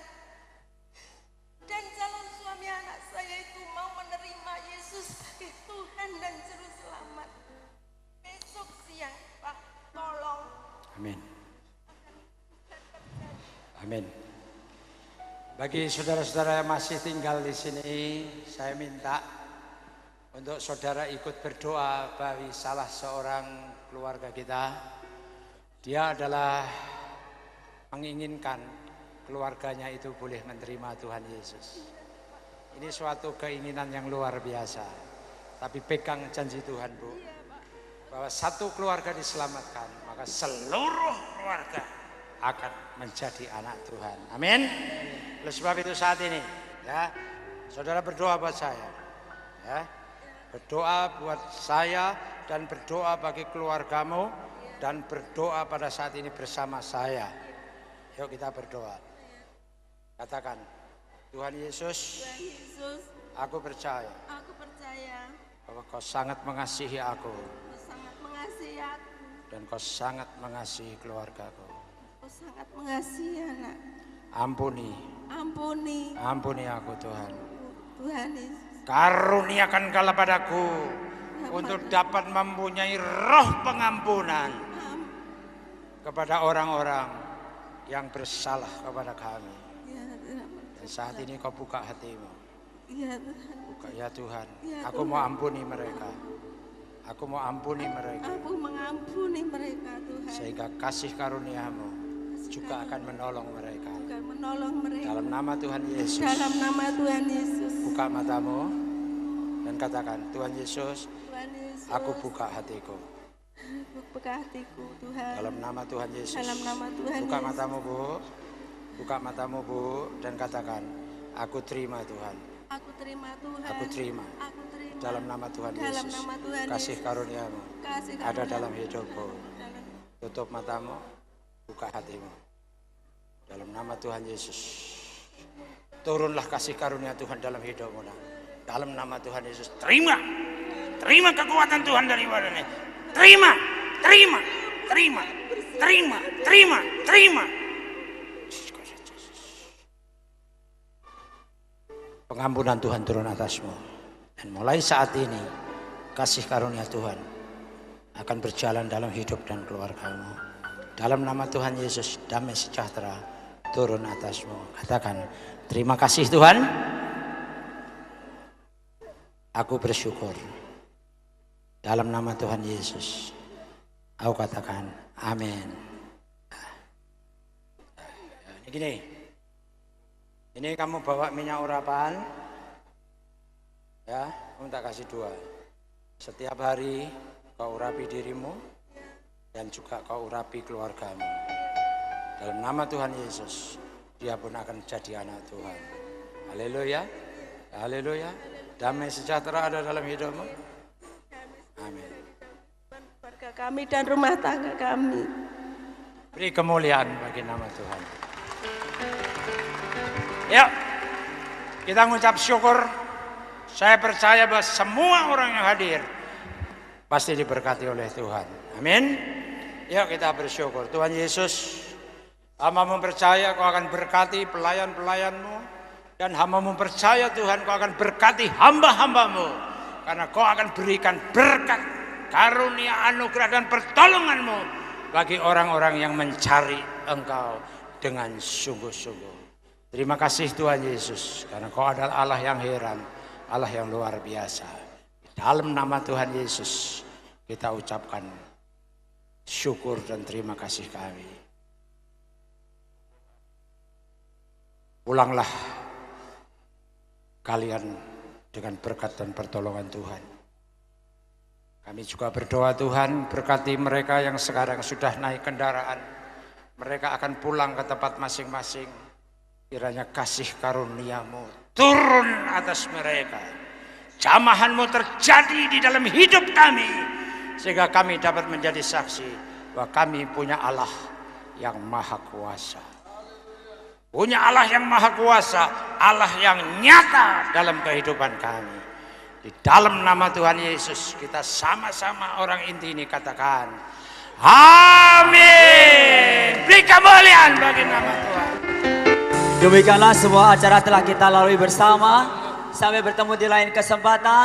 S4: Dan calon suami anak saya itu mau menerima Yesus sebagai Tuhan dan Juru Selamat. Besok siang Pak, tolong.
S1: Amin. Amin. Bagi saudara-saudara yang masih tinggal di sini, saya minta untuk saudara ikut berdoa bagi salah seorang keluarga kita. Dia adalah menginginkan keluarganya itu boleh menerima Tuhan Yesus. Ini suatu keinginan yang luar biasa. Tapi pegang janji Tuhan, Bu, bahwa satu keluarga diselamatkan, maka seluruh keluarga akan menjadi anak Tuhan. Amin. Oleh sebab itu saat ini, ya, saudara berdoa buat saya, ya, berdoa buat saya dan berdoa bagi keluargamu dan berdoa pada saat ini bersama saya. Yuk kita berdoa. Katakan, Tuhan Yesus,
S4: Tuhan Yesus,
S1: aku percaya
S4: aku percaya
S1: bahwa Kau sangat mengasihi aku
S4: Kau sangat mengasihi aku,
S1: dan Kau sangat mengasihi keluargaku.
S4: Kau sangat mengasihi anak.
S1: Ampuni
S4: Ampuni
S1: aku Tuhan.
S4: Tuhan Yesus.
S1: Karuniakan padaku untuk dapat mempunyai roh pengampunan kepada orang-orang yang bersalah kepada kami.
S4: Ya Tuhan.
S1: Dan saat ini kau buka hatimu.
S4: Ya Tuhan.
S1: Buka ya Tuhan.
S4: Ya
S1: Aku
S4: Tuhan.
S1: mau ampuni mereka. Aku mau ampuni mereka.
S4: Aku mengampuni mereka Tuhan.
S1: Sehingga kasih karuniamu juga akan menolong mereka.
S4: Bukan menolong mereka.
S1: Dalam nama Tuhan Yesus.
S4: Dalam nama Tuhan Yesus.
S1: Buka matamu dan katakan, Tuhan Yesus,
S4: Tuhan Yesus.
S1: aku buka hatiku.
S4: Buka hatiku Tuhan.
S1: Dalam nama Tuhan Yesus.
S4: Dalam nama Tuhan
S1: Buka
S4: Yesus.
S1: matamu Bu. Buka matamu Bu dan katakan, aku terima Tuhan.
S4: Aku terima Tuhan.
S1: Aku terima.
S4: Aku terima.
S1: Dalam nama Tuhan
S4: Dalam
S1: Yesus.
S4: nama Tuhan
S1: Kasih
S4: Yesus.
S1: karuniamu
S4: Kasih
S1: ada
S4: karunia-Mu
S1: dalam hidupku.
S4: dalam
S1: Tutup matamu, buka hatimu. Dalam nama Tuhan Yesus. Turunlah kasih karunia Tuhan dalam hidupmu. Dalam nama Tuhan Yesus. Terima. Terima kekuatan Tuhan daripadanya. Terima. Terima. Terima. Terima. Terima. Terima. Pengampunan Tuhan turun atasmu. Dan mulai saat ini kasih karunia Tuhan akan berjalan dalam hidup dan keluargamu. Dalam nama Tuhan Yesus, damai sejahtera turun atasmu. Katakan, terima kasih Tuhan. Aku bersyukur. Dalam nama Tuhan Yesus, aku katakan amin. Ini gini. Ini kamu bawa minyak urapan. Ya, kamu tak kasih 2. Setiap hari kau urapi dirimu dan juga kau urapi keluargamu. Dalam nama Tuhan Yesus, dia pun akan jadi anak Tuhan. Haleluya. Haleluya. Damai sejahtera ada dalam hidupmu. Amin.
S4: keluarga kami dan rumah tangga kami.
S1: Beri kemuliaan bagi nama Tuhan. Ya, kita mengucap syukur. Saya percaya bahwa semua orang yang hadir pasti diberkati oleh Tuhan. Amin. Yuk kita bersyukur. Tuhan Yesus, hamba-Mu percaya Kau akan berkati pelayan-pelayan-Mu. Dan hamba-Mu percaya Tuhan Kau akan berkati hamba-hamba-Mu. Karena Kau akan berikan berkat, karunia, anugerah dan pertolongan-Mu bagi orang-orang yang mencari Engkau dengan sungguh-sungguh. Terima kasih Tuhan Yesus. Karena Kau adalah Allah yang heran, Allah yang luar biasa. Dalam nama Tuhan Yesus kita ucapkan syukur dan terima kasih kami. Pulanglah kalian dengan berkat dan pertolongan Tuhan. Kami juga berdoa Tuhan berkati mereka yang sekarang sudah naik kendaraan. Mereka akan pulang ke tempat masing-masing. Kiranya kasih karunia-Mu turun atas mereka. Jamahan-Mu terjadi di dalam hidup kami. Sehingga kami dapat menjadi saksi bahwa kami punya Allah yang maha kuasa. Punya Allah yang maha kuasa, Allah yang nyata dalam kehidupan kami. Di dalam nama Tuhan Yesus kita sama-sama orang inti ini katakan amin. Beri kemuliaan bagi nama Tuhan.
S5: Demikianlah semua acara telah kita lalui bersama. Sampai bertemu di lain kesempatan.